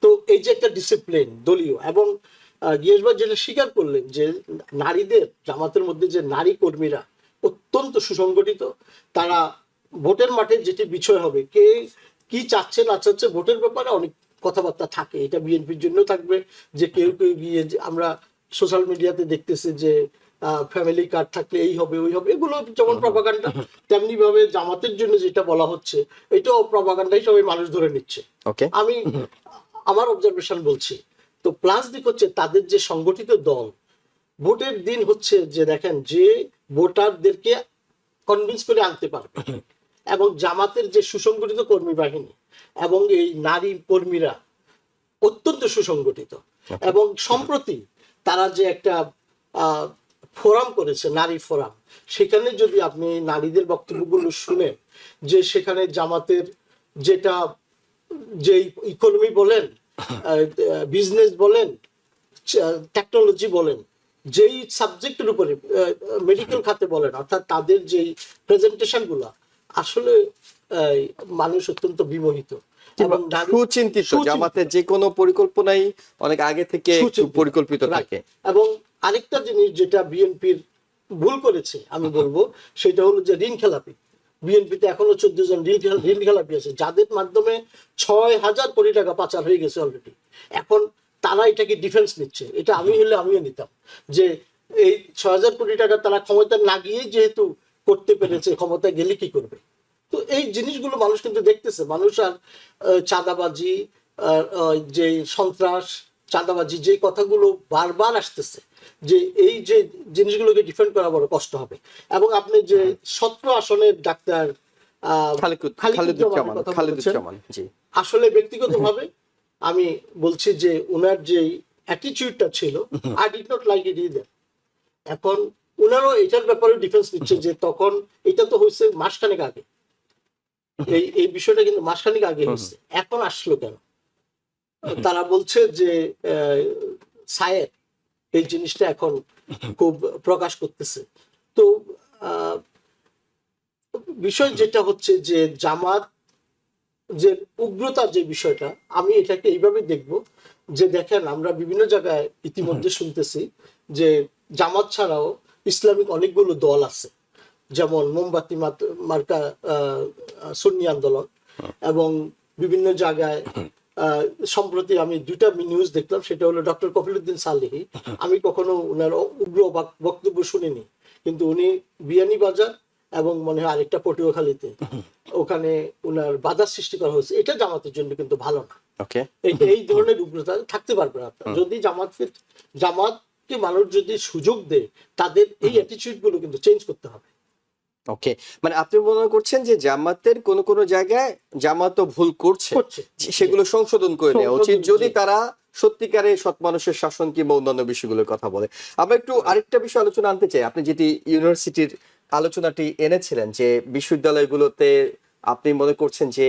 তো এই যে একটা ডিসিপ্লিন দলীয়, এবং গিয়াস ভাই যেটা স্বীকার করলেন যে নারীদের, জামাতের মধ্যে যে নারী কর্মীরা অত্যন্ত সুসংগঠিত, তারা ভোটের মাঠে যেটি বিষয় হবে, কে কি চাচ্ছে না চাচ্ছে, ভোটের ব্যাপারে অনেক কথাবার্তা থাকে। এটা বিএনপির জন্য থাকবে, যে কেউ কেউ গিয়ে, আমরা সোশ্যাল মিডিয়াতে দেখতেছি যে ফ্যামিলি কার্ড থাকলে এই হবে ওই হবে, এগুলো যেমন প্রপাগান্ডা, তেমনি ভাবে জামাতের জন্য যেটা বলা হচ্ছে এটাও প্রপাগান্ডা হিসেবে মানুষ ধরে নিচ্ছে। ওকে, আমি আমার অবজারভেশন বলছি। তো প্লাস দিক হচ্ছে তাদের যে সংগঠিত দল, ভোটের দিন হচ্ছে যে দেখেন যে ভোটারদেরকে কনভিন্স করে আনতে পারবে, এবং জামাতের যে সুসংগঠিত কর্মী বাহিনী এবং এই নারী কর্মীরা অত্যন্ত সুসংগঠিত। এবং সম্প্রতি তারা যে একটা ফোরাম করেছে, নারী ফোরাম, সেখানে যদি আপনি নারীদের বক্তব্যগুলো শুনেন, যে সেখানে জামাতের যেটা, যে ইকোনমি বলেন, বিজনেস বলেন, টেকনোলজি বলেন, যেই সাবজেক্টের উপরে, মেডিকেল খাতে বলেন, অর্থাৎ তাদের যেই প্রেজেন্টেশন গুলা, আসলে মানুষ অত্যন্ত বিমোহিত এবং সুচিন্তিত। জামাতের যে কোনো পরিকল্পনাই অনেক আগে থেকে পরিকল্পিত থাকে। এবং আরেকটা জিনিস যেটা বিএনপির ভুল করেছে আমি বলবো, সেটা হলো যে ঋণ খেলাপি। বিএনপিতে এখনো 14 জন ঋণ খেলাপি আছে, যাদের মাধ্যমে 6,000 কোটি টাকা পাচার হয়ে গেছে অলরেডি। এখন তারা এটাকে ডিফেন্স নিচ্ছে। এটা আমি হলে আমিও নিতাম, যে এই 6,000 কোটি টাকা তারা ক্ষমতা না গিয়ে যেহেতু করতে পেরেছে, ক্ষমতায় গেলে কি করবে। তো এই জিনিসগুলো মানুষ কিন্তু দেখতেছে। মানুষ আর চাঁদাবাজি, যে সন্ত্রাস, চাঁদাবাজি, যে কথাগুলো বারবার আসতেছে, যে এই যে জিনিসগুলোকে ডিফেন্ড করা বড় কষ্ট হবে। এবং আপনি যে 17 আসনের ডাক্তার খালিদুজ্জামান কথা বলেছেন, খালিদুজ্জামান জি আসলে ব্যক্তিগতভাবে আমি বলছি যে ওনার যে অ্যাটিটিউডটা ছিল, I did not like it either. এখন ওনারও এটার ব্যাপারে ডিফেন্স নিচ্ছে যে তখন এটা তো হয়েছে মাসখানেক আগে, এই বিষয়টা কিন্তু মাসখানেক আগে হয়েছে, এখন আসলো কেন? তারা বলছে যে সায়ের এই জিনিসটা এখন খুব প্রকাশ করতেছে। তো বিষয় যেটা হচ্ছে যে জামাত যে উগ্রতা, যে বিষয়টা আমি এটাকে এইভাবে দেখব যে দেখেন, আমরা বিভিন্ন জায়গায় ইতিমধ্যে শুনতেছি যে জামাত ছাড়াও ইসলামিক অনেকগুলো দল আছে, যেমন মোমবাতি মার্কা সুন্নি আন্দোলন, এবং বিভিন্ন জায়গায় সম্প্রতি আমি 2টা নিউজ দেখলাম, সেটা হলো ডক্টর কফিলউদ্দিন সালেহী। আমি কখনো ওনার উগ্র বক্তব্য শুনিনি, কিন্তু উনি বিয়ানীবাজার এবং মনে হয় আরেকটা পটুয়াখালীতে ওখানে ওনার বাধা সৃষ্টি করা হয়েছে। এটা জামাতের জন্য কিন্তু ভালো না। ওকে এই ধরনের উগ্রতা থাকতে পারবে না। যদি জামাতকে মানুষ যদি সুযোগ দেয়, তাদের এই অ্যাটিটিউড গুলো কিন্তু চেঞ্জ করতে হবে। ওকে, মানে আপনি মনে করছেন যে জামাতের কোন কোন জায়গায় জামাতও ভুল করছে, সেগুলো সংশোধন করে নেওয়া উচিত যদি তারা সত্যিকারে সৎ মানুষের শাসন কিংবা অন্যান্য বিষয়গুলোর কথা বলে। আমরা একটু আরেকটা বিষয় আলোচনা আনতে চাই। আপনি যেটি ইউনিভার্সিটির আলোচনাটি এনেছিলেন যে বিশ্ববিদ্যালয়গুলোতে আপনি মনে করছেন যে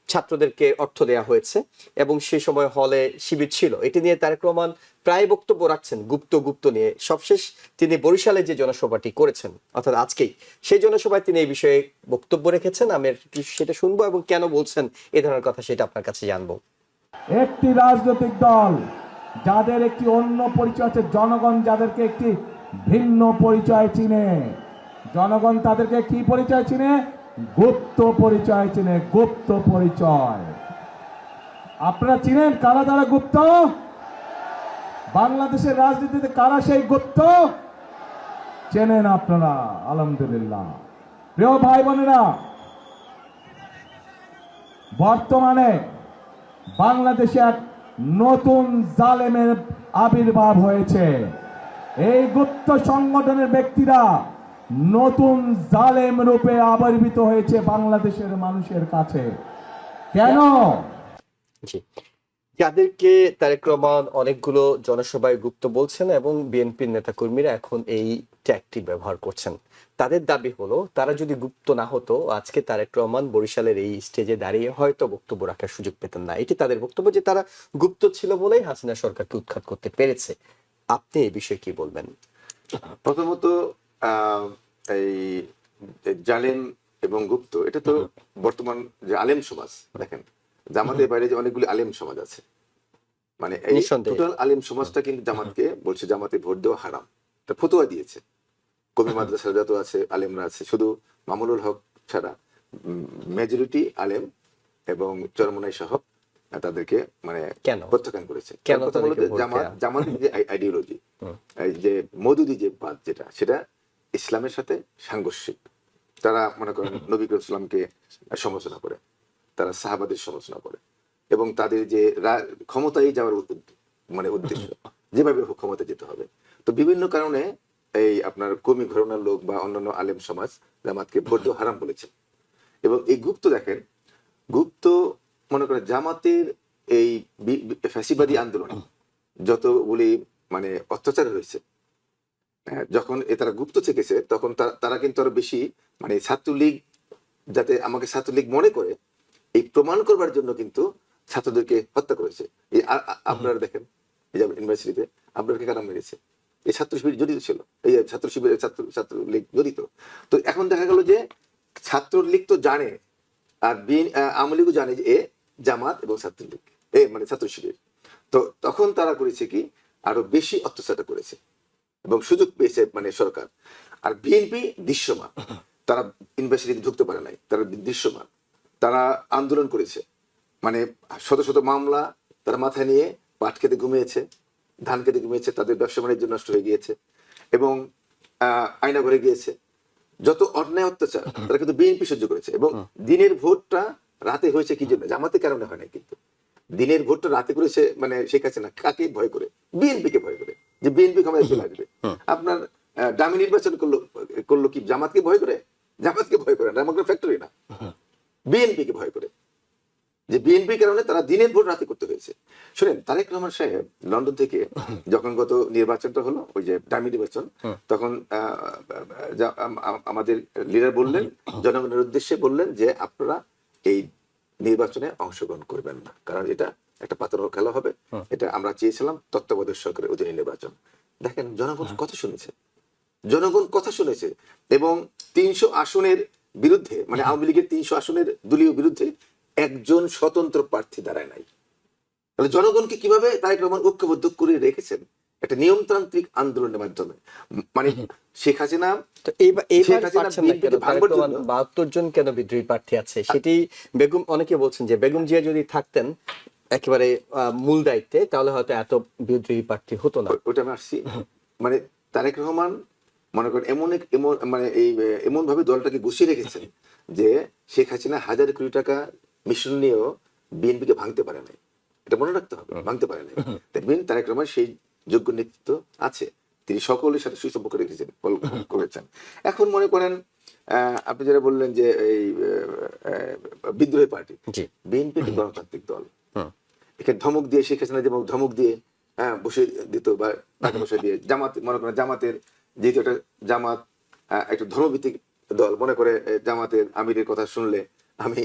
ছাত্রদেরকে অর্থ দেওয়া হয়েছে এবং সেই সময় হলে শিবির ছিল, এটি নিয়ে তারেক রহমান প্রায় বক্তব্য রাখছেন গুপ্ত নিয়ে। সবশেষ তিনি বরিশালে যে জনসভাটি করেছেন, অর্থাৎ আজকেই, সেই জনসভায় তিনি এই বিষয়ে বক্তব্য রেখেছেন। আমি সেটা শুনবো এবং কেন বলছেন এ ধরনের কথা সেটা আপনার কাছে জানবো। একটি রাজনৈতিক দল যাদের একটি অন্য পরিচয় আছে, জনগণ যাদেরকে একটি ভিন্ন পরিচয় চিনে, জনগণ তাদেরকে কি পরিচয় চিনে? গুপ্ত পরিচয় চিনে, গুপ্ত পরিচয়। আপনারা চিনেন কারা তারা গুপ্ত? বাংলাদেশের রাজনীতিতে কারা সেই গুপ্ত? চেনেন আপনারা, আলহামদুলিল্লাহ। প্রিয় ভাই বোনেরা, বর্তমানে বাংলাদেশে এক নতুন জালেমের আবির্ভাব হয়েছে। এই গুপ্ত সংগঠনের ব্যক্তিরা নতুন জালেম রূপে আবির্ভূত হয়েছে বাংলাদেশের মানুষের কাছে। কেন? জি, যাদেরকে তারেক রহমান অনেকগুলো জনসভায় গুপ্ত বলছেন এবং বিএনপির নেতাকর্মীরা এখন এই ট্যাগটি ব্যবহার করছেন, তাদের দাবি হলো তারা যদি গুপ্ত না হতো আজকে তারেক রহমান বরিশালের এই স্টেজে দাঁড়িয়ে হয়তো বক্তব্য রাখার সুযোগ পেতেন না। এটি তাদের বক্তব্য যে তারা গুপ্ত ছিল বলেই হাসিনা সরকারকে উৎখাত করতে পেরেছে। আপনি এই বিষয়ে কি বলবেন? প্রথমত এই জালেম এবং গুপ্ত, এটা তো বর্তমান যে আলেম সমাজ, দেখেন জামাতের বাইরে যে অনেকগুলি আলেম সমাজ আছে, মানে এই টোটাল আলেম সমাজটা কিন্তু জামাতকে বলছে জামাতে ভোট দেওয়া হারাম, তা ফতোয়া দিয়েছে। কবি মাদ্রাসা যত আছে আলেমরা আছে, শুধু মামুনুল হক ছাড়া মেজরিটি আলেম এবং চরমনাই সহ তাদেরকে মানে প্রত্যাখ্যান করেছে। জামাতের যে আইডিওলজি, যে মওদুদি যে বাদ, সেটা ইসলামের সাথে সাংঘর্ষিক। তারা মনে করেন নবী করিম সাল্লামকে সমালোচনা করে, তারা সাহাবাদের সমালোচনা করে, এবং তাদের যে ক্ষমতায় যাওয়ার মানে উদ্দেশ্য, যেভাবে ক্ষমতা যেতে হবে। তো বিভিন্ন কারণে এই আপনার কমি ঘরানার লোক বা অন্যান্য আলেম সমাজ জামাতকে ভোট দেওয়া হারাম বলেছে। এবং এই গুপ্ত, দেখেন গুপ্ত মনে করেন জামাতের এই ফ্যাসিবাদী আন্দোলনে যতগুলি মানে অত্যাচার হয়েছে, যখন তারা গুপ্ত থেকেছে তখন তারা কিন্তু আরো বেশি মানে ছাত্রলীগ, যাতে আমাকে ছাত্রলীগ মনে করে এই প্রমাণ করবার জন্য কিন্তু ছাত্রদেরকে হত্যা করেছে। এই আপনারা দেখেন এই যে ইউনিভার্সিটিতে আপনাদেরকে কারা মেরেছে, এই ছাত্র শিবির জড়িত ছিল, এই ছাত্র শিবিরের ছাত্রলীগ জড়িত। তো এখন দেখা গেল যে ছাত্রলীগ তো জানে, আর আওয়ামী লীগও জানে যে এ জামাত এবং ছাত্রলীগ মানে ছাত্র শিবির। তো তখন তারা করেছে কি, আরো বেশি অত্যাচারটা করেছে এবং সুযোগ পেয়েছে মানে সরকার। আর বিএনপি দৃশ্যমান, তারা ইউনিভার্সিটিতে ঢুকতে পারে নাই, তারা দৃশ্যমান, তারা আন্দোলন করেছে, মানে শত শত মামলা তারা মাথায় নিয়ে পাট খেতে ঘুমিয়েছে, ধান খেতে ঘুমিয়েছে, তাদের ব্যবসা বাণিজ্য নষ্ট হয়ে গিয়েছে এবং আয়না ঘরে গিয়েছে। যত অন্যায় অত্যাচার তারা কিন্তু বিএনপি সহ্য করেছে, এবং দিনের ভোটটা রাতে হয়েছে কি জন্য? জামাতের কারণে হয় না, কিন্তু দিনের ভোটটা রাতে করেছে মানে শেখ হাসিনা কাকে ভয় করে? বিএনপি কে ভয় করে, যে বিএনপি ক্ষমতায় চলে আসবে। আপনার দামি নির্বাচন করলো কি জামাতকে ভয় করে? জামাতকে ভয় করে না, ডেমোক্রেট ফ্যাক্টরি না, বিএনপি কে ভয় করে, যে বিএনপির কারণে তারা দিনের ভোট রাতে করতে হয়েছে। শুনেন, তারেক রহমান সাহেব লন্ডন থেকে যখন গত নির্বাচনটা হলো, ওই যে দামি নির্বাচন, তখন আমাদের লিডার বললেন, জনগণের উদ্দেশ্যে বললেন যে আপনারা এই নির্বাচনে অংশগ্রহণ করবেন না, কারণ এটা একটা পাতানোর খেলা হবে, এটা আমরা চেয়েছিলাম তত্ত্বাবধায়ক সরকারের অধীনে নির্বাচন। দেখেন, জনগণ কথা শুনেছে, জনগণ কথা শুনেছে, এবং 300 আসনের বিরুদ্ধে, মানে আওয়ামী লীগের 300 আসনের দলীয় বিরুদ্ধে একজন স্বতন্ত্র প্রার্থী দাঁড়ায় নাই। তাহলে জনগণকে কিভাবে তারেক রহমান ঐক্যবদ্ধ করে রেখেছেন? একটা নিয়মতান্ত্রিক আন্দোলনের মাধ্যমে। মানে শেখ হাসিনা তো এইবার পারছেন না কেন? তারেক রহমান 72 জন কেন বিদ্রোহী প্রার্থী আছে? সেটি বেগম, অনেকে বলছেন যে বেগম জিয়া যদি থাকতেন একেবারে মূল দায়িত্বে, তাহলে হয়তো এত বিদ্রোহী প্রার্থী হতো না। ওটা আমি আসছি। মানে তারেক রহমান মনে করেন মানে এমন ভাবে দলটাকে গুছিয়ে রেখেছেন যে শেখ হাসিনা হাজার কোটি টাকা মিশন নিয়েও বিএনপিকে ভাঙতে পারে নাই। এটা মনে রাখতে হবে, ভাঙতে পারে নাই। দেখবেন তারেক রহমান সেই যোগ্য নেতৃত্ব আছে, তিনি সকলের সাথে সুসম্পর্ক রেখেছেন, করেছেন। এখন মনে করেন আপনি যেটা বললেন যে এই বিদ্রোহী পার্টি, বিএনপি একটি গণতান্ত্রিক দল, এখানে ধমক দিয়ে শেখ হাসিনা যেমন ধমক দিয়ে বসে দিত বা টাকা পয়সা দিয়ে, জামাত মনে করেন জামাতের যেহেতু একটা জামাত একটা ধর্মভিত্তিক দল, মনে করে জামাতের আমিরের কথা শুনলে আমি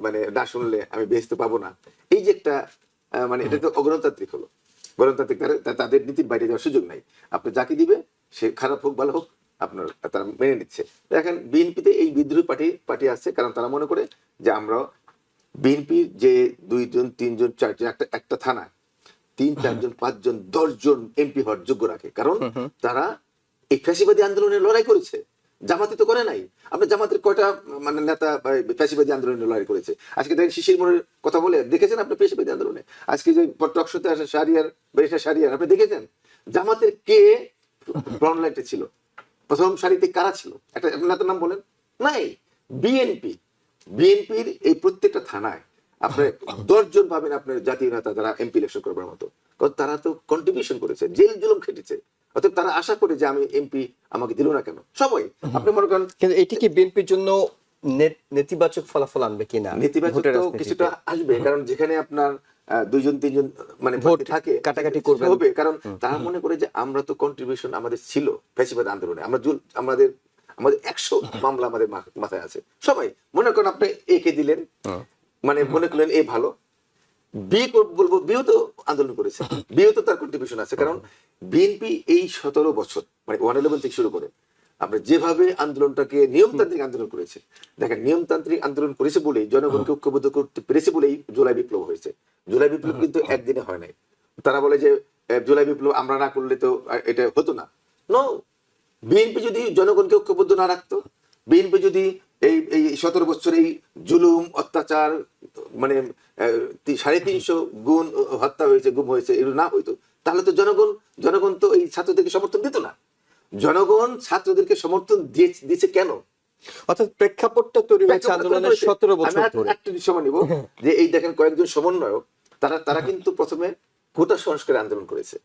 মানে না শুনলে আমি বেহেশতে পাবো না, এই যে একটা মানে এটা তো অগণতান্ত্রিক হলো। গণতান্ত্রিক তাদের নীতির বাইরে যাওয়ার সুযোগ নাই, আপনি যাকে দিবে সে খারাপ হোক ভালো হোক আপনার তারা মেনে নিচ্ছে। দেখেন বিএনপিতে এই বিদ্রোহী পার্টি আছে, কারণ তারা মনে করে যে আমরা বিএনপির যে 2 জন 3 জন 4 জন একটা থানায় 3 4 জন 5 জন 10 জন এমপি হওয়ার যোগ্য রাখে, কারণ তারা এই ফ্যাসিবাদী আন্দোলনের লড়াই করেছে, জামাতে তো করে নাই। আপনার জামাতের কয়টা মানে নেতা ফ্যাসিবাদী আন্দোলনে লড়াই করেছে? আজকে দেখেন শিশির মোড়ের কথা বলে দেখেছেন আপনি ফ্যাসিবাদী আন্দোলনে? আজকে যে টকশোতে আসে শাহরিয়ার আপনি দেখেছেন? জামাতের কে ফ্রন্ট লাইনে ছিল? প্রথম সারিতে কারা ছিল? একটা নেতার নাম বলেন। নাই। বিএনপির এই প্রত্যেকটা থানায় আপনার 10 জন পাবেন আপনার জাতীয় নেতা যারা এমপি ইলেকশন করবার মতো, কারণ তারা তো কন্ট্রিবিউশন করেছে, জেল জুলুম খেটেছে। অতএব তারা আশা করে যে আমি এমপি আমাকে দিল না কেন, সবাই আপনি মনে করেন। কিন্তু এটি কি বিএনপির জন্য নেতিবাচক ফলাফল আনবে কিনা? নেতিবাচক তো কিছুটা আসবে, কারণ যেখানে আপনার 2 জন 3 জন মানে ভোট থাকে কাটাকাটি করবে হবে, কারণ তারা মনে করে যে আমরা তো কন্ট্রিবিউশন আমাদের ছিল ফ্যাসিবাদ আন্দোলনে, আমাদের 100 মামলা আমাদের মাথায় আছে। সবাই মনে করেন আপনি একে দিলেন, মানে মনে করলেন এ ভালো, বলবো বিও তো আন্দোলন করেছে, বিও তো তার কন্ট্রিবিউশন আছে, কারণ বিএনপি এই 17 বছর মানে 111 থেকে শুরু করে আমরা যেভাবে আন্দোলনটাকে নিয়মতান্ত্রিক আন্দোলন করেছে, দেখেন নিয়মতান্ত্রিক আন্দোলন করেছে বলেই জনগণকে ঐক্যবদ্ধ করতে পেরেছে বলেই জুলাই বিপ্লব হয়েছে। জুলাই বিপ্লব কিন্তু একদিনে হয় নাই। তারা বলে যে জুলাই বিপ্লব আমরা না করলে তো এটা হতো না। নো, বিএনপি যদি জনগণকে ঐক্যবদ্ধ না রাখতো, বিএনপি যদি এই 17 বছর এই জুলুম অত্যাচার মানে 350 গুণ হত্যা হয়েছে, গুম হয়েছে, এগুলো না হইতো, তাহলে তো জনগণ তো এই ছাত্রদেরকে সমর্থন দিত না। জনগণ ছাত্রদেরকে সমর্থন দিয়েছে কেন? অর্থাৎ প্রেক্ষাপটটা তৈরি হয়েছে আন্দোলনের 17 বছর ধরে। একটা সময় নিব যে এই দেখেন কয়েকজন সমন্বয়ক তারা কিন্তু প্রথমে কোটা সংস্কার আন্দোলন করেছে,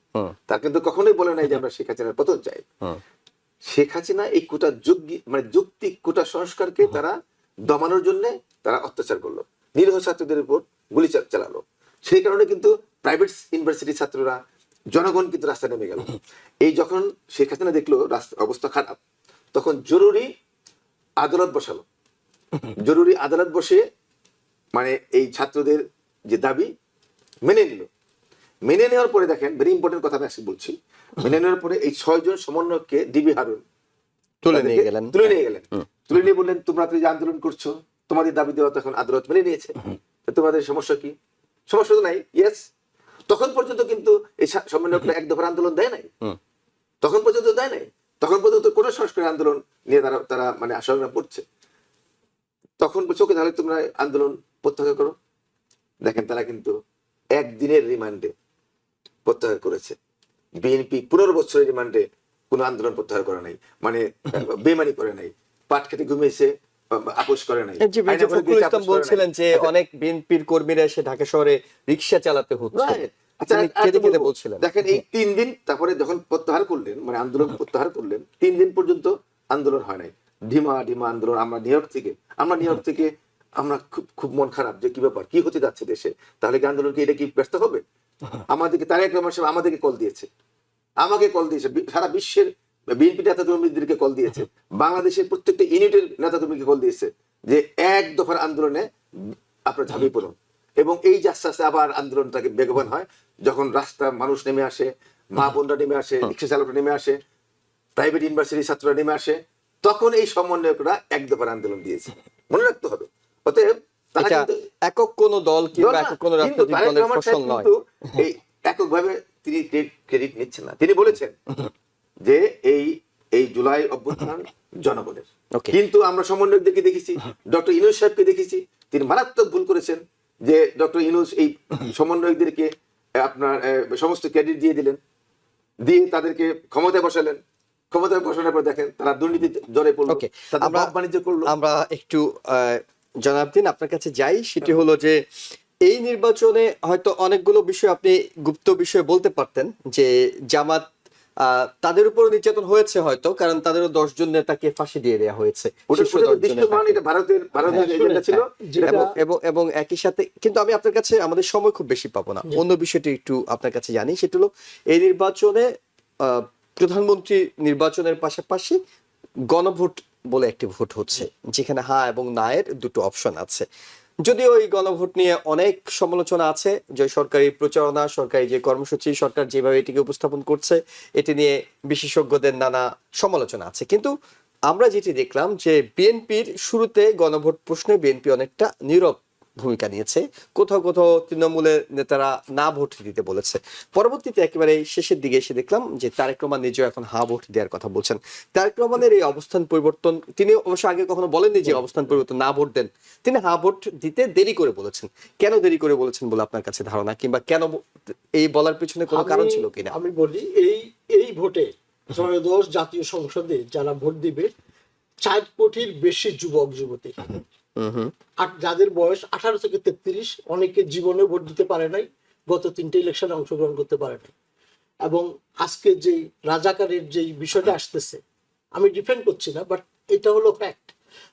তারা কিন্তু কখনোই বলে নাই যে আমরা শেখ হাসিনার পতন চাই। শেখ হাসিনা এই কোটা যৌক্তিক কোটা সংস্কারকে তারা দমানোর জন্য তারা অত্যাচার করলো, নিরীহ ছাত্রদের উপর গুলি চালালো। সেই কারণে কিন্তু প্রাইভেট ইউনিভার্সিটি ছাত্ররা, জনগণ কিন্তু রাস্তায় নেমে গেল। এই যখন শেখ হাসিনা দেখলো অবস্থা খারাপ, তখন জরুরি আদালত বসালো। জরুরি আদালত বসে মানে এই ছাত্রদের যে দাবি মেনে নিল। মেনে নেওয়ার পরে দেখেন, ভেরি ইম্পর্টেন্ট কথা আমি আজকে বলছি, মেনে নেওয়ার পরে এই 6 জন সমন্বয়ককে ডিবি হারুন তুলে নিয়ে গেলেন। তুলে নিয়ে বললেন, তোমরা যে আন্দোলন করছো, তোমাদের দাবি দেওয়া তখন আদালত মেনে নিয়েছে, তোমাদের সমস্যা কি? সমস্যা তো নাই। ইয়েস, তখন পর্যন্ত কিন্তু এই সমন্বয়করা এক দফার আন্দোলন দেয় নাই, তখন পর্যন্ত দেয় নাই, তখন পর্যন্ত কোন সংস্কার আন্দোলন নিয়ে তারা মানে সংগ্রাম করছে। তখন বলছে ওকে তাহলে তোমরা আন্দোলন প্রত্যাহার করো। দেখেন তারা কিন্তু একদিনের রিমান্ডে প্রত্যাহার করেছে। বিএনপি 15 বছরের রিমান্ডে কোনো আন্দোলন প্রত্যাহার করে নাই, মানে বেমানি করে নাই। পাট খেতে ঘুমিয়েছে, আপোষ করে নাই। জি, মির্জা ফখরুল ইসলাম বলছিলেন যে অনেক বিএনপির কর্মীরা এসে ঢাকা শহরে রিক্সা চালাতে হচ্ছে। Right. আচ্ছা, তিনি আর কেঁদে একটা কেঁদে বলবো, বলছিলেন। দেখেন এই 3 দিন তারপরে যখন প্রত্যাহার করলেন, মানে আন্দোলন প্রত্যাহার করলেন, 3 দিন পর্যন্ত আন্দোলন হয় নাই, ঢিমা ঢিমা আন্দোলন। আমরা নিউ ইয়র্ক থেকে আমরা খুব খুব মন খারাপ যে কি ব্যাপার, কি হতে যাচ্ছে দেশে, তাহলে কি আন্দোলন কি এটা কি ব্যস্ত হবে? আমাদেরকে তারেক রহমান সাহেব আমাদেরকে কল দিয়েছে, আমাকে কল দিয়েছে, সারা বিশ্বের বিএনপি নেতা কর্মীদেরকে কল দিয়েছে, বাংলাদেশের প্রত্যেকটা ইউনিটের নেতা কর্মীকে কল দিয়েছে যে এক দফার আন্দোলনে আপনারা ঝাঁপিয়ে পড়ুন। এবং এই যে আস্তে আস্তে আবার আন্দোলনটাকে বেগবান হয়, যখন রাস্তা মানুষ নেমে আসে, মা বোনরা নেমে আসে, রিক্সা চালকরা নেমে আসে, প্রাইভেট ইউনিভার্সিটির ছাত্ররা নেমে আসে, তখন এই সমন্বয়করা এক দফার আন্দোলন দিয়েছে। মনে রাখতে হবে। অতএব তারা এটা কিন্তু একক কোন দল কিংবা না, একক কোন কিন্তু রাজনৈতিক তারেক দলের রহমান ফসল সাহেব নয়। কিন্তু এই এককভাবে তিনি ক্রেডিট নিচ্ছেন না। তিনি বলেছেন যে এই জুলাই অভ্যুত্থান জনগণের। Okay. কিন্তু আমরা সমন্বয়কদেরকে দেখেছি, ডক্টর ইউনূস সাহেবকে দেখেছি, তিনি মারাত্মক ভুল করেছেন যে ডক্টর ইউনূস এই সমন্বয়কদেরকে আপনার সমস্ত ক্রেডিট দিয়ে দিলেন, দিয়ে তাদেরকে ক্ষমতায় বসালেন। ক্ষমতায় বসানোর পর দেখেন তারা দুর্নীতি জড়ে পড়লো, ওকে, তাদের আমরা বাণিজ্য বাণিজ্য করলো। আমরা একটু জনাবদিন আপনার কাছে যাই। সেটি হলো যে এই নির্বাচনে হয়তো অনেকগুলো বিষয় আপনি গুপ্ত বিষয় বলতে পারতেন, যে জামাত তাদের উপর নির্যাতন হয়েছে হয়তো, কারণ তাদেরও 10 জন নেতাকে ফাঁসি দিয়ে দেওয়া হয়েছে। ওটা শীর্ষ 10 জন দৃশ্যমান, নেতাকে। এটা ভারতের এজেন্ডা ছিল। এবং একই সাথে কিন্তু আমি আপনার কাছে, আমাদের সময় খুব বেশি পাবো না, অন্য বিষয়টি একটু আপনার কাছে জানি। সেটা হলো এই নির্বাচনে প্রধানমন্ত্রী নির্বাচনের পাশাপাশি গণভোট বলে একটি ভোট হচ্ছে, যেখানে হ্যাঁ এবং না এর দুটো অপশন আছে। যদিও এই গণভোট নিয়ে অনেক সমালোচনা আছে, যে সরকারি প্রচারণা, সরকারি যে কর্মসূচি, সরকার যেভাবে এটিকে উপস্থাপন করছে, এটি নিয়ে বিশেষজ্ঞদের নানা সমালোচনা আছে। কিন্তু আমরা যেটি দেখলাম যে বিএনপির শুরুতে গণভোট প্রশ্নে বিএনপি অনেকটা নীরব ভূমিকা নিয়েছে, কোথাও কোথাও তৃণমূলের নেতারা না ভোট দিতে বলেছে। পরবর্তীতে একেবারে শেষের দিকে এসে দেখলাম যে তারেক রহমান নিজেও এখন হা ভোট দেওয়ার কথা বলছেন। তারেক রহমানের এই অবস্থান পরিবর্তন, তিনি অবশ্য আগে কখনো বলেননি যে অবস্থান পরিবর্তন, না ভোট দেন, তিনি হা ভোট দিতে দেরি করে বলেছেন। কেন দেরি করে বলেছেন বলে আপনার কাছে ধারণা, কিংবা কেন এই বলার পিছনে কোনো কারণ ছিল কিনা? আমি বলি, এই ভোটে ত্রয়োদশ জাতীয় সংসদে যারা ভোট দিবে 4 কোটির বেশি যুবক যুবতী, আর যাদের বয়স 18 থেকে 33, অনেকে জীবনে ভোট দিতে পারে নাই, গত 3টে ইলেকশনে অংশগ্রহণ করতে পারে নাই। এবং আজকে যে রাজাকারের যে বিষয়টা আসতেছে, আমি ডিফেন্ড করছি না, বাট এটা হলো ফ্যাক্ট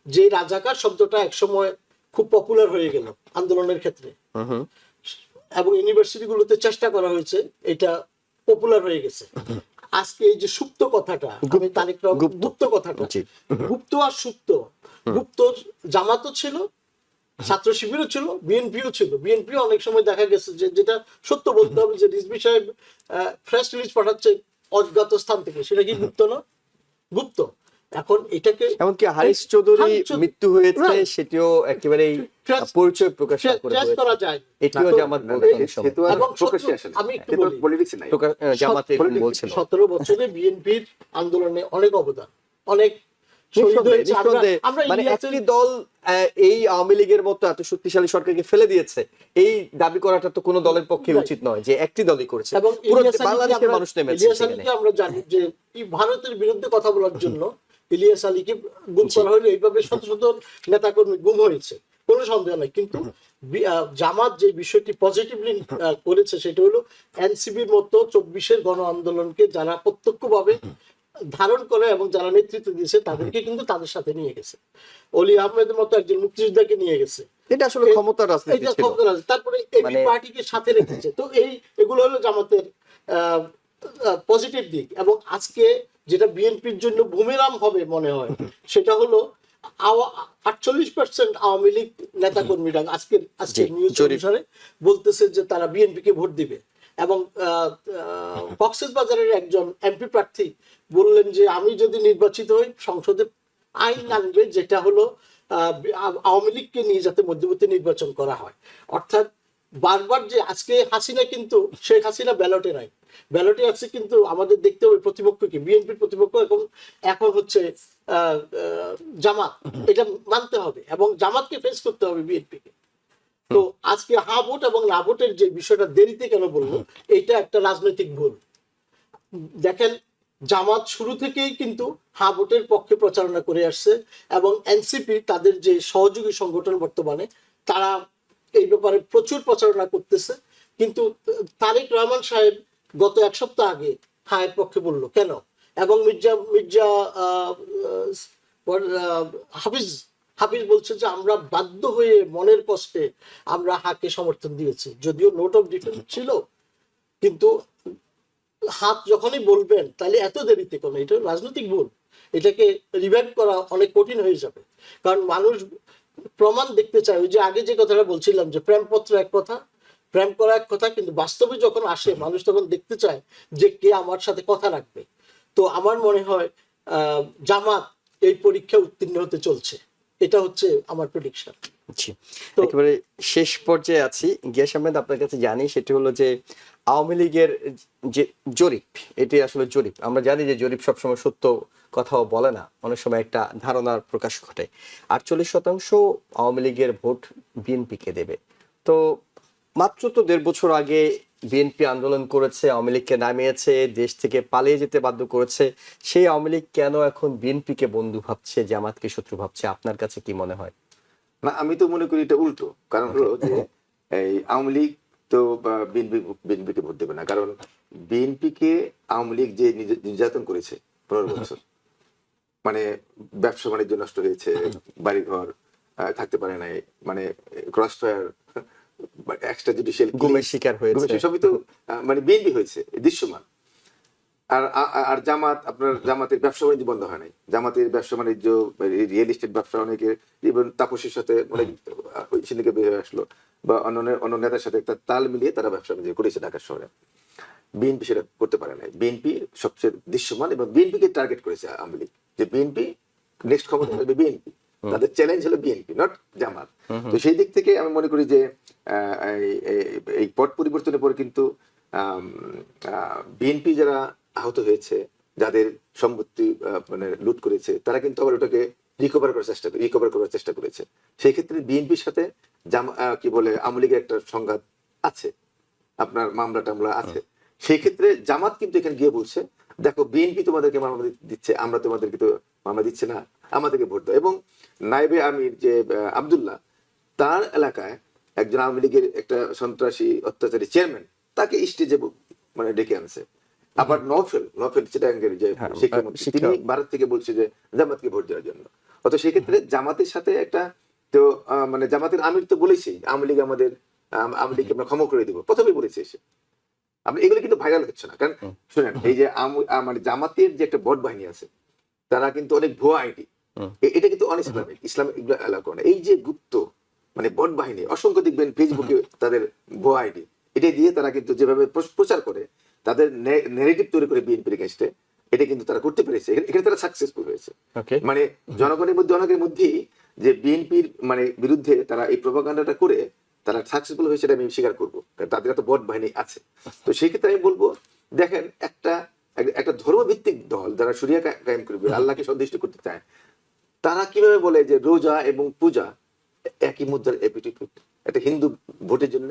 যে রাজাকার শব্দটা একসময় খুব পপুলার হয়ে গেল আন্দোলনের ক্ষেত্রে, এবং ইউনিভার্সিটিগুলোতে চেষ্টা করা হয়েছে, এটা পপুলার হয়ে গেছে। আজকে এই যে সুপ্ত কথাটা, আমি তারেক রহমান গুপ্ত কথাটা, গুপ্ত আর সুপ্ত, গুপ্ত জামাতও ছিল, ছাত্র শিবিরও ছিল, বিএনপিও ছিল। বিএনপিও অনেক সময় দেখা গেছে যে, যেটা সত্য বলতে হবে, যে রিজভী সাহেব প্রেস রিলিজ পাঠাচ্ছে অজ্ঞাত স্থান থেকে, সেটা কি গুপ্ত না? গুপ্ত। এখন এটাকে এমনকি হারিস চৌধুরী মৃত্যু হয়েছে, সেটিও একেবারেই পরিচয় প্রকাশ করা যায়, এটিও জামাত আমি একটু বলি, জামাতে বলছিল 17 বছরে বিএনপির আন্দোলনে অনেক অবদান, অনেক মানে একটি দল এই আওয়ামী লীগের মতো এত শক্তিশালী সরকারকে ফেলে দিয়েছে, এই দাবি করাটা তো কোনো দলের পক্ষে উচিত নয় যে একটি দলই করেছে, পুরো বাংলাদেশের মানুষ নেমেছে। আমরা জানি যে ভারতের বিরুদ্ধে কথা বলার জন্য ইলিয়াস আলীকে গুম করা হলো, এইভাবে শত শত নেতাকর্মী গুম হয়েছে, কোনো সন্দেহ নাই। কিন্তু জামাত যে বিষয়টি পজিটিভলি করেছে, সেটা হলো এনসিবির মতো 24-এর গণ আন্দোলনকে যারা প্রত্যক্ষভাবে ধারণ করে এবং যারা নেতৃত্ব দিয়েছে, তাদেরকে কিন্তু তাদের সাথে নিয়ে গেছে। অলি আহমেদের মতো একজন মুক্তিযোদ্ধাকে নিয়ে গেছে। এটা আসলে ক্ষমতার রাজনীতি ছিল। তারপরে এবি পার্টিকে সাথে রেখেছে। তো এগুলো হলো জামাতের পজিটিভ দিক। এবং আজকে যেটা বিএনপির জন্য বুমেরাং হবে মনে হয়, সেটা হলো 48% আওয়ামী লীগ নেতাকর্মীরা আজকে নিউজ অনুসারে বলতেছে যে তারা বিএনপিকে ভোট দিবে। এবং কক্সবাজারের একজন এমপি প্রার্থী বললেন যে আমি যদি নির্বাচিত হই, সংসদে আইন আনবে যেটা হলো আওয়ামী লীগকে নিয়ে যাতে মধ্যবর্তী নির্বাচন করা হয়। অর্থাৎ বারবার যে আজকে হাসিনা, কিন্তু শেখ হাসিনা ব্যালটে নাই, ব্যালটে আছে, কিন্তু আমাদের দেখতে হবে প্রতিপক্ষকে, বিএনপির প্রতিপক্ষ এখন হচ্ছে জামাত, এটা মানতে হবে এবং জামাতকে ফেস করতে হবে বিএনপিকে। তো আজকে হা ভোট এবং না ভোটের যে বিষয়টা দেরিতে কেন বলবো, এটা একটা রাজনৈতিক ভুল। দেখেন জামাত শুরু থেকেই কিন্তু হা ভোটের পক্ষে প্রচারণা করে আসছে, এবং এনসিপি তাদের যে সহযোগী সংগঠন বর্তমানে, তারা এই ব্যাপারে প্রচুর প্রচারণা করতেছে। কিন্তু তারেক রহমান সাহেব গত এক সপ্তাহ আগে হায়ের পক্ষে বললো কেন, এবং মির্জা মির্জা আহ, আহ, হাফিজ হাফিজ বলছে যে আমরা বাধ্য হয়ে মনের কষ্টে আমরা হাকে সমর্থন দিয়েছি, যদিও নোট অফ ডিফেন্স ছিল, কিন্তু হাত যখনই বলবেন তাহলে এত দেরিতে কোনো, এটা রাজনৈতিক ভুল, এটাকে রিভাইভ করা অনেক কঠিন হয়ে যাবে। কারণ মানুষ প্রমাণ দেখতে চায়। ওই যে আগে যে কথাটা বলছিলাম যে প্রেমপত্র এক কথা, প্রেম করা এক কথা, কিন্তু বাস্তবে যখন আসে মানুষ তখন দেখতে চায় যে কে আমার সাথে কথা রাখবে। তো আমার মনে হয় জামাত এই পরীক্ষা উত্তীর্ণ হতে চলছে, এটা হচ্ছে আমার প্রেডিকশন। জি, তো- একেবারে শেষ পর্যায়ে আছি। গিয়াস আহমেদ, আপনার কাছে জানি সেটি হলো যে আওয়ামী লীগের যে জরিপ, এটি আসলে জরিপ, আমরা জানি যে জরিপ সবসময় সত্য কথাও বলে না, অনেক সময় একটা ধারণার প্রকাশ ঘটে। 48% আওয়ামী লীগের ভোট বিএনপিকে দেবে। তো মাত্র তো 1.5 বছর আগে বিএনপি আন্দোলন করেছে, আওয়ামী লীগকে নামিয়েছে, দেশ থেকে পালিয়ে যেতে বাধ্য করেছে। সেই আওয়ামী লীগ কেন এখন বিএনপিকে বন্ধু ভাবছে, জামাতকে শত্রু ভাবছে? আপনার কাছে কি মনে হয়? না, আমি তো মনে করি এটা উল্টো। কারণ হলো যে এই আওয়ামী লীগ তো বিএনপিকে ভোট দেবে না, কারণ বিএনপিকে আওয়ামী লীগ যে নির্যাতন করেছে 15 বছর, মানে ব্যবসা বাণিজ্য নষ্ট হয়েছে, বাড়িঘর থাকতে পারে নাই, মানে ক্রস ফায়ার, এক্সট্রা জুডিশিয়াল গুমের শিকার হয়েছে, সবই তো মানে বিএনপি হয়েছে দৃশ্যমান। আর আর জামাত, আপনার জামাতের ব্যবসা বাণিজ্য বন্ধ হয় নাই। জামাতের ব্যবসা বাণিজ্য, রিয়েল এস্টেট ব্যবসা, অনেকে ইভেন তাপসের সাথে অনেক সিন্ডিকেট বের হয়ে আসলো, বা অন্য নেতার সাথে একটা তাল মিলিয়ে তারা ব্যবসা বাণিজ্য করেছে ঢাকা শহরে। বিএনপি সেটা করতে পারে নাই। বিএনপি সবচেয়ে দৃশ্যমান, এবং বিএনপিকে টার্গেট করেছে আওয়ামী লীগ, যে বিএনপি নেক্সট ক্ষমতা আসবে বিএনপি, তাদের চ্যালেঞ্জ হলো বিএনপি, নট জামাত। তো সেই দিক থেকে আমি মনে করি যে এই পট পরিবর্তনের পরে কিন্তু বিএনপি যারা আহত হয়েছে, যাদের সম্পত্তি মানে লুট করেছে, তারা কিন্তু আবার ওটাকে রিকভার করার চেষ্টা করেছে। সেই ক্ষেত্রে বিএনপির সাথে কি বলে আওয়ামী লীগের একটা সংঘাত আছে, আপনার মামলা টামলা আছে। সেই ক্ষেত্রে জামাত কিন্তু এখানে গিয়ে বলছে, দেখো বিএনপি তোমাদেরকে মামলা দিচ্ছে, আমরা তোমাদেরকে তো মামলা দিচ্ছে না, আমাদেরকে ভোট দাও। এবং নায়েবে আমির যে আব্দুল্লাহ, তার এলাকায় একজন আওয়ামী লীগের একটা সন্ত্রাসী অত্যাচারী চেয়ারম্যান, তাকে স্টেজে মানে ডেকে আনছে। আবার নফেল চিটাগাঙ্গের যে শিক্ষামন্ত্রী, তিনি ভারত থেকে বলছে যে জামাতকে ভোট দেওয়ার জন্য। অত সেক্ষেত্রে জামাতের সাথে একটা তো মানে জামাতের আমির তো বলেছি আওয়ামী লীগ আওয়ামী লীগকে আমরা ক্ষমা করে দিব, প্রথমেই বলেছে এসে। আপনি এগুলো কিন্তু ভাইরাল হচ্ছে না, কারণ শুনেন, এই যে মানে জামাতের যে একটা বট বাহিনী আছে, তারা কিন্তু অনেক ভুয়া আইডি, এটা কিন্তু অনেক ইসলামিক এগুলো এলাও করে না। এই যে গুপ্ত মানে বট বাহিনী অসংখ্য দেখবেন ফেসবুকে তাদের ভুয়া আইডি, এটা দিয়ে তারা কিন্তু যেভাবে প্রচার করে, তাদের নেগেটিভ তৈরি করে বিএনপির এগেইনস্টে, এটা কিন্তু তারা করতে পেরেছে, এখানে তারা সাকসেসফুল হয়েছে। মানে জনগণের মধ্যে অনেকের মধ্যেই যে বিএনপির মানে বিরুদ্ধে তারা এই প্রোপাগান্ডাটা করে তারা সাকসেসফুল হয়েছে, আমি স্বীকার করবো, কারণ তাদের এত বট বাহিনী আছে। তো সেই ক্ষেত্রে আমি বলবো, দেখেন একটা ধর্মভিত্তিক দল যারা শরিয়া কায়েম করবে, আল্লাহকে সন্তুষ্ট করতে চায়, তারা কিভাবে বলে যে রোজা এবং পূজা একই মুদ্রার এপিটিউড একটা হিন্দু ভোটের জন্য?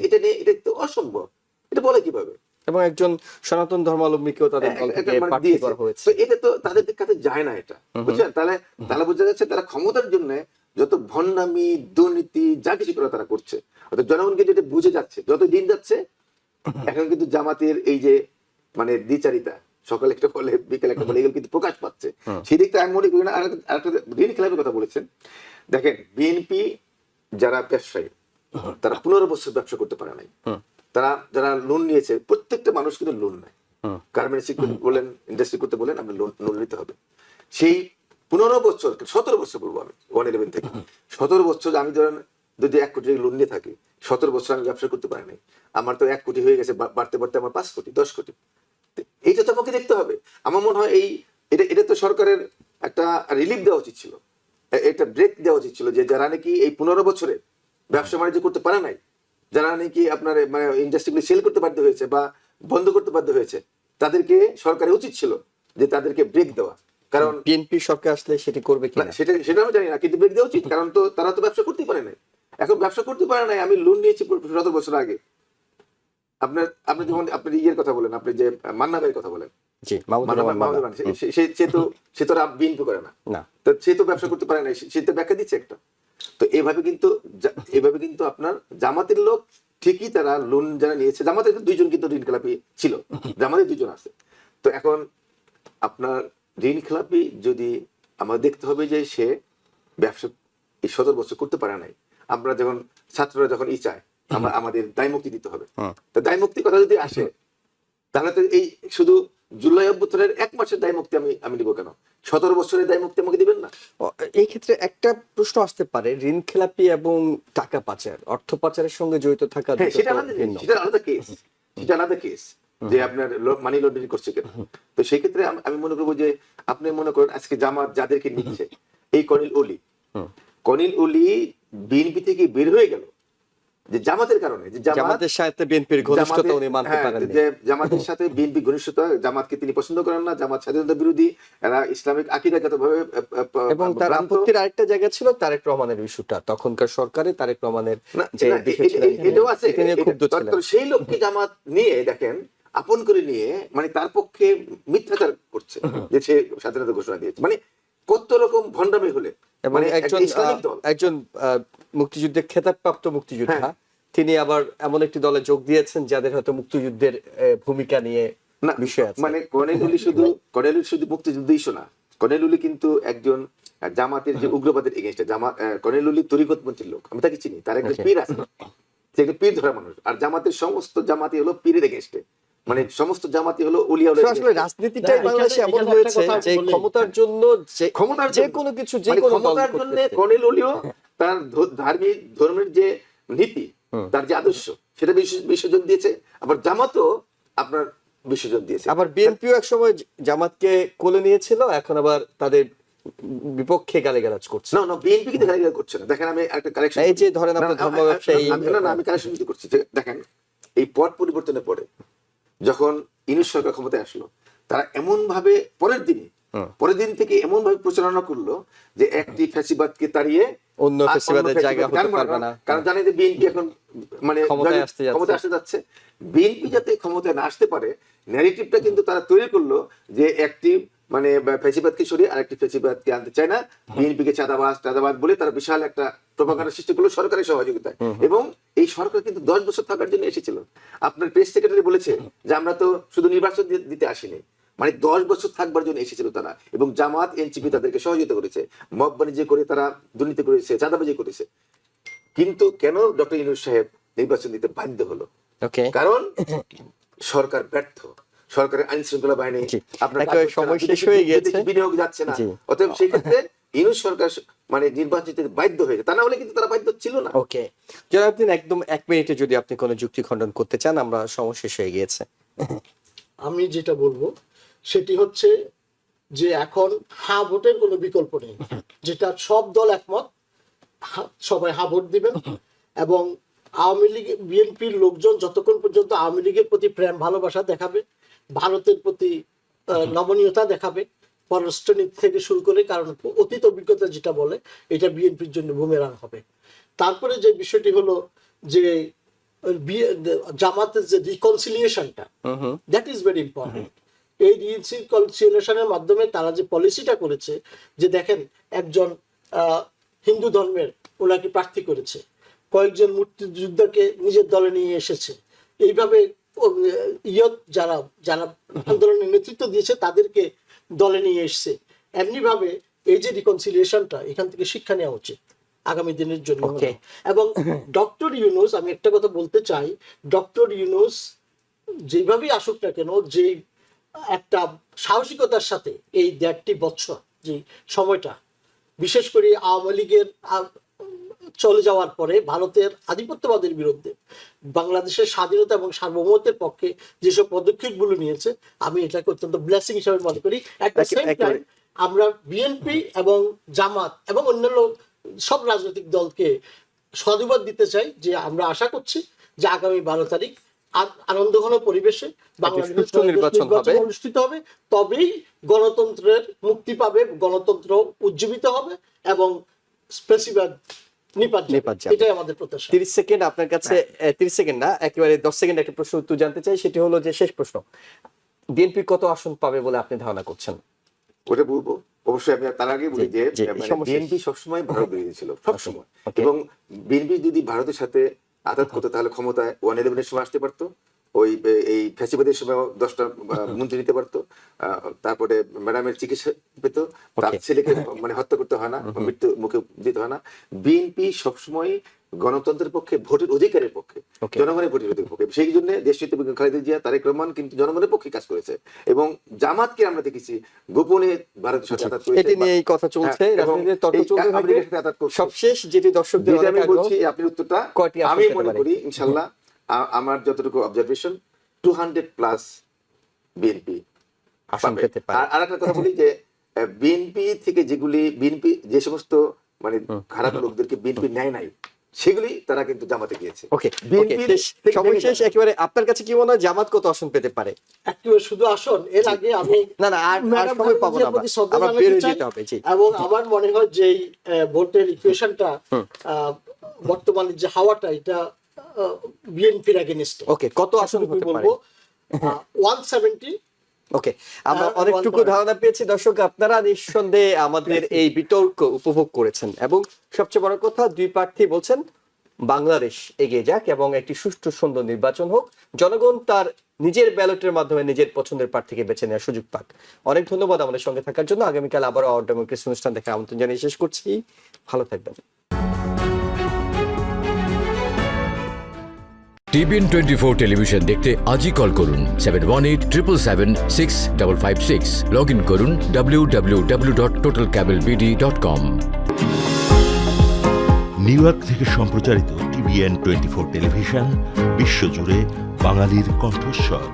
এটা নিয়ে এটা তো অসম্ভব, এটা বলে কিভাবে? এবং একজন সনাতন ধর্মাবলম্বীকেও তাদের দল থেকে প্রার্থী করা হয়েছে। তো এটা তো তাদের কাছে যায় না, এটা বুঝছেন? তাহলে বোঝা যাচ্ছে তারা ক্ষমতার জন্য যত ভণ্ডামি, দুর্নীতি, যা কিছু করা তারা করছে। অর্থাৎ জনগণ কিন্তু এটা বুঝে যাচ্ছে, যত দিন যাচ্ছে। এখন কিন্তু জামাতের এই যে মানে দ্বিচারিতা, সকালে একটা বলে বিকেলে একটা বলে, এগুলো কিন্তু প্রকাশ পাচ্ছে। সেই দিকটা আমি মনে করি না। আর একটা ঋণ খেলাপের কথা বলেছেন, দেখেন বিএনপি যারা ব্যবসায়ী, তারা 15 বছর ব্যবসা করতে পারে নাই। তারা যারা লোন নিয়েছে, প্রত্যেকটা মানুষ কিন্তু লোন নেয়। গার্মেন্টস বলেন, ইন্ডাস্ট্রি করতে বলেন, আপনি লোন নিতে হবে। সেই 15 বছর, 17 বছর বলবো আমি, 111 থেকে 17 বছর, আমি ধরেন যদি 1 কোটি লোন নিয়ে থাকি, 17 বছর আমি ব্যবসা করতে পারি নাই, আমার তো 1 কোটি হয়ে গেছে, বাড়তে বাড়তে আমার 5 কোটি 10 কোটি। এইটা তো আমাকে দেখতে হবে। আমার মনে হয় এটা তো সরকারের একটা রিলিফ দেওয়া উচিত ছিল, একটা ব্রেক দেওয়া উচিত ছিল, যে যারা নাকি এই 15 বছরে ব্যবসা বাণিজ্য করতে পারে নাই, যারা নাকি আপনার মানে ইন্ডাস্ট্রিগুলি সেল করতে বাধ্য হয়েছে বা বন্ধ করতে বাধ্য হয়েছে, তাদেরকে সরকারের উচিত ছিল যে তাদেরকে ব্রেক দেওয়া। কারণ বিএনপি সরকার আসলে সেটি করবে কিনা সেটা আমি জানি না, কিন্তু ব্রেক দেওয়া উচিত। কারণ তো তারা তো ব্যবসা করতেই পারে নাই, এখন ব্যবসা করতে পারে নাই। আমি লোন নিয়েছি 17 বছর আগে। আপনি যেমন আপনি ইয়ের কথা বলেন, আপনি যে মান্না ভাইয়ের কথা বলেন, জি, মাহমুদুর রহমান মান্না। মাহমুদুর রহমান, সে তো বিএনপি করে না, না, তো সে তো ব্যবসা করতে পারে না, সে তো ব্যাখ্যা দিচ্ছে একটা। তো এভাবে কিন্তু আপনার জামাতের লোক ঠিকই তারা লোন যারা নিয়েছে, জামাতের দুইজন কিন্তু ঋণ খেলাপি ছিল, জামাতের দুইজন আছে। তো এখন আপনার ঋণ খেলাপি যদি আমাদের দেখতে হবে যে সে ব্যবসা এই 17 বছর করতে পারে নাই, আমরা যখন ছাত্ররা যখন চায় আমাদের দায় মুক্তি দিতে হবে, তো দায় মুক্তির কথা যদি আসে তাহলে তো এই শুধু জুলাই অভ্যুত্থানের 1 মাসের দায় মুক্তি আমি দিব কেন? 17 বছরের দায় মুক্তি আমাকে দিবেন না? এই ক্ষেত্রে একটা প্রশ্ন আসতে পারে, ঋণ খেলাপি এবং টাকা পাচার, অর্থ পাচারের সঙ্গে জড়িত থাকা হ্যাঁ, দুটো সেটা তো আলাদা ভিন্ন। সেটা আলাদা কেস যে আপনার মানি লন্ডারিং করছে কেন। তো সেই ক্ষেত্রে আমি মনে করবো যে আপনি মনে করেন আজকে জামাত যাদেরকে নিচ্ছে, এই কনিল ওলি বিএনপি থেকে বের হয়ে গেল যে জামাতের কারণে, যে জামাতের সাথে বিএনপির ঘনিষ্ঠতা উনি মানতে হ্যাঁ, পারেননি। যে জামাতের সাথে বিএনপি ঘনিষ্ঠতা, জামাতকে তিনি পছন্দ করেন না, জামাত স্বাধীনতা বিরোধী, এরা ইসলামিক আকিদাগতভাবে এবং তার ভ্রান্ত। আপত্তির আরেকটা জায়গা ছিল তারেক রহমানের ইস্যুটা, তখনকার সরকারে তারেক রহমানের না, যে না, বিষয় ছিল এটাও আছে। এটা নিয়ে ক্ষুব্ধ ছিলেন। তো সেই লোককে জামাত নিয়ে দেখেন আপন করে নিয়ে মানে তার পক্ষে মিথ্যাচার করছে যে সে স্বাধীনতা ঘোষণা দিয়েছে, মানে কত রকম ভণ্ডামি হলে। এবং মানে একজন ইসলামিক দল, একজন মুক্তিযুদ্ধের খেতাবপ্রাপ্ত মুক্তিযোদ্ধা, হ্যাঁ। তিনি আবার এমন একটি দলে যোগ দিয়েছেন যাদের হয়তো মুক্তিযুদ্ধের ভূমিকা নিয়ে না বিষয় আছে। মানে কর্নেল শুধু মুক্তিযুদ্ধ ইস্যু না, কর্নেল কিন্তু একজন জামাতের যে উগ্রবাদের এগেইনস্টে, কর্নেল তরিকতপন্থীর লোক, আমি তাকে চিনি, তার একজন Okay. পীর আছে, সে একজন পীর ধরা মানুষ। আর জামাতের সমস্ত জামাতি হলো পীরের এগেইনস্টে, মানে সমস্ত জামাতি হলো উলিয়া তো আসলে রাজনীতিটাই না, বাংলাদেশে এখানে এমন একটা হয়েছে কথা যে বলি। ক্ষমতার জন্য যে কোনো কিছু যে কোনো দল ক্ষমতার জন্য করতেছে। কর্নেল ওলিও তার ধর্মের যে নীতি, তার যে আদর্শ, সেটা বিসর্জন দিয়েছে। আবার জামাতও আপনার বিসর্জন দিয়েছে। আবার বিএনপিও এক সময় জামাতকে কোলে নিয়েছিল, এখন আবার তাদের বিপক্ষে গালিগালাজ করছে। না, বিএনপি কিন্তু গালিগালাজ করছে না। দেখেন আমি একটা কারেকশন, এই যে ধরেন আপনার ধর্ম ব্যবসায়ী, আমি কারেকশন করছি যে দেখেন এই পট পরিবর্তনের পরে যখন ইউনূস সরকার ক্ষমতায় আসলো, তারা এমন ভাবে পরের দিন থেকে এমন ভাবে প্রচারণা করলো যে একটি ফ্যাসিবাদকে তাড়িয়ে অন্য ফ্যাসিবাদের জায়গা হতে পারবে না। কারণ জানে যে বিএনপি এখন মানে ক্ষমতায় আসতে যাচ্ছে, বিএনপি যাতে ক্ষমতায় না আসতে পারে ন্যারেটিভটা কিন্তু তারা তৈরি করলো যে একটি মানে ফ্যাসিবাদকে সরিয়ে আরেকটি ফ্যাসিবাদকে আনতে চায় না, বিএনপিকে চাঁদাবাজ বলে তারা বিশাল একটা প্রোপাগান্ডা সৃষ্টি করলো সরকারের সহযোগিতায়। এবং এই সরকার কিন্তু 10 বছর থাকার জন্য এসেছিল। আপনার প্রেস সেক্রেটারি বলেছে যে আমরা তো শুধু নির্বাচন দিতে আসিনি, মানে 10 বছর থাকবার জন্য এসেছিল তারা। এবং জামাত এনসিপি তাদেরকে সহযোগিতা করেছে, মব বাণিজ্য করে তারা দুর্নীতি করেছে, চাঁদাবাজি করেছে। কিন্তু কেন ডক্টর ইউনূস সাহেব নির্বাচন দিতে বাধ্য হলো? ওকে, কারণ সরকার ব্যর্থ, সরকারের আইন শৃঙ্খলা বাহিনী আপনার সময় শেষ হয়ে গিয়েছে, বিনিয়োগ যাচ্ছে না। অতএব সেই ক্ষেত্রে ইউনূস সরকার মানে নির্বাচন দিতে বাধ্য হয়েছে, তা না হলে কিন্তু তারা বাধ্য ছিল না। ওকে জনাব, দিন একদম 1 মিনিটে যদি আপনি কোনো যুক্তি খণ্ডন করতে চান, আমরা সময় শেষ হয়ে গিয়েছে। আমি যেটা বলবো সেটি হচ্ছে যে এখন হ্যাঁ ভোটের কোনো বিকল্প নেই, যেটা সব দল একমত, সবাই হ্যাঁ ভোট দিবেন। এবং আওয়ামী লীগ বিএনপির লোকজন যতক্ষণ পর্যন্ত আওয়ামী লীগের প্রতি প্রেম ভালোবাসা দেখাবে, ভারতের প্রতি নমনীয়তা দেখাবে, পররাষ্ট্রনীতি থেকে শুরু করে, কারণ অতীত অভিজ্ঞতা যেটা বলে এটা বিএনপির জন্য বুমেরাং হবে। তারপরে যে বিষয়টি হলো যে জামাতের যে রিকনসিলিয়েশনটা, দ্যাট ইজ ভেরি ইম্পর্টেন্ট। এই রিকনসিলিয়েশনের মাধ্যমে তারা যে পলিসিটা করেছে যে দেখেন একজন হিন্দু ধর্মের ওনাকে প্রার্থী করেছে, কয়েকজন মুক্তিযোদ্ধাকে নিজের দলে নিয়ে এসেছে, এইভাবে যারা যারা আন্দোলনের নেতৃত্ব দিয়েছে তাদেরকে দলে নিয়ে এসছে। এমনিভাবে এই যে রিকনসিলিয়েশনটা, এখান থেকে শিক্ষা নেওয়া উচিত আগামী দিনের জন্য। এবং ডক্টর ইউনূস, আমি একটা কথা বলতে চাই, ডক্টর ইউনূস যেভাবেই আসুক না কেন, যে একটা সাহসিকতার সাথে এই 1.5 বছর যে সময়টা, বিশেষ করে আওয়ামী লীগের চলে যাওয়ার পরে ভারতের আধিপত্যবাদের বিরুদ্ধে বাংলাদেশের স্বাধীনতা এবং সার্বভৌমত্বের পক্ষে যেসব পদক্ষেপগুলো নিয়েছে, আমি এটাকে অত্যন্ত ব্লেসিং হিসাবে মনে করি। এট দ্য সেম টাইম আমরা বিএনপি এবং জামাত এবং অন্যান্য সব রাজনৈতিক দলকে সাধুবাদ দিতে চাই যে আমরা আশা করছি যে আগামী 12 তারিখ আনন্দঘন পরিবেশে বাংলাদেশের নির্বাচন অনুষ্ঠিত হবে, তবেই গণতন্ত্রের মুক্তি পাবে, গণতন্ত্র উজ্জীবিত হবে এবং ফ্যাসিবাদ নিপাত যাবে। এটাই আমাদের প্রত্যাশা। 30 সেকেন্ড আপনার কাছে, 30 সেকেন্ড না, একেবারে 10 সেকেন্ড একটা প্রশ্ন উত্তর জানতে চাই। সেটি হলো যে শেষ প্রশ্ন, বিএনপি কত আসন পাবে বলে আপনি ধারণা করছেন? ওটা বলবো অবশ্যই। আমি তার আগে বলি যে জি, এই সমস্যা- বিএনপি সবসময় ভারত বিরোধী ছিল, সবসময়। Okay. এবং বিএনপি যদি ভারতের সাথে আঘাত করতো তাহলে ক্ষমতায় 111-এর সময় আসতে পারতো, ওই এই ফ্যাসিবাদের সময় 10টা মন্ত্রী নিতে পারতো, তারপরে ম্যাডামের চিকিৎসা পেত, তার Okay. ছেলেকে হত্যা করতে হয় না, মৃত্যু মুখে দিতে হয় না। বিএনপি সবসময় গণতন্ত্রের পক্ষে, ভোটের অধিকারের পক্ষে, Okay. জনগণের ভোটের অধিকারের পক্ষে। সেই জন্য দেশনেত্রী বেগম খালেদা জিয়া, তারেক রহমান কিন্তু জনগণের পক্ষে কাজ করেছে। এবং জামাতকে আমরা দেখেছি গোপনে ভারতের সাথে আঘাত করেছে। এটি নিয়ে এই কথা চলছে, হ্যাঁ, এবং রাজনীতির তর্ক এই চলতে থাকবে। আমেরিকার সাথে আঘাত করছে। সবশেষ যেটি দর্শকদের যেটা অনেক আমি আগ্রহ, বলছি, আপনি উত্তরটা কয়টি আসন আমি পেতে মনে পারে? করি ইনশাল্লাহ আমার যতটুকু অবজারভেশন 200+ বিএনপি আসন পেতে পারে। আর আরেকটা কথা বলি যে বিএনপি থেকে বিএনপি যে সমস্ত খারাপ লোকদেরকে বিএনপি নেয় নাই, সেগুলি তারা কিন্তু জামাতে গিয়েছে। ওকে, BNP থেকে সর্বশেষ একেবারে আপনার কাছে কি মনে হয় জামাত কত আসন পেতে পারে? একেবারে শুধু আসন, এর আগে আমি না না, আর ম্যাডাম সময় পাবো না, খালেদা জিয়ার প্রতি শ্রদ্ধা আমরা জানাতে বের হয়ে চাই। যেতে হবে। জি, এবং আমার মনে হয় যে এই ভোটের ইকুয়েশনটা বর্তমানে যে হাওয়াটা, এটা বিএনপির এগেইনস্টে। ওকে, কত আসন হতে পারে? বলবো 170। ওকে, আমরা অনেকটুকু ধারণা পেয়েছি। দর্শক, আপনারা নিঃসন্দেহে আমাদের এই বিতর্ক উপভোগ করেছেন, এবং সবচেয়ে বড় কথা, দুই প্রার্থী বলছেন বাংলাদেশ এগিয়ে যাক এবং একটি সুষ্ঠু সুন্দর নির্বাচন হোক, জনগণ তার নিজের ব্যালটের মাধ্যমে নিজের পছন্দের প্রার্থীকে বেছে নেওয়ার সুযোগ পাক। অনেক ধন্যবাদ আমাদের সঙ্গে থাকার জন্য। আগামীকাল আবারও আওয়ার ডেমোক্রেসি অনুষ্ঠান দেখার আমন্ত্রণ জানিয়ে শেষ করছি। ভালো থাকবেন। টিবিএন 24 টেলিভিশন দেখতে আজই কল করুন 7187776556। লগ ইন করুন www.totalcablebd.com। নিউ ইয়র্ক থেকে সম্প্রচারিত টিবিএন 24 টেলিভিশন বিশ্বজুড়ে বাঙালির কণ্ঠস্বর।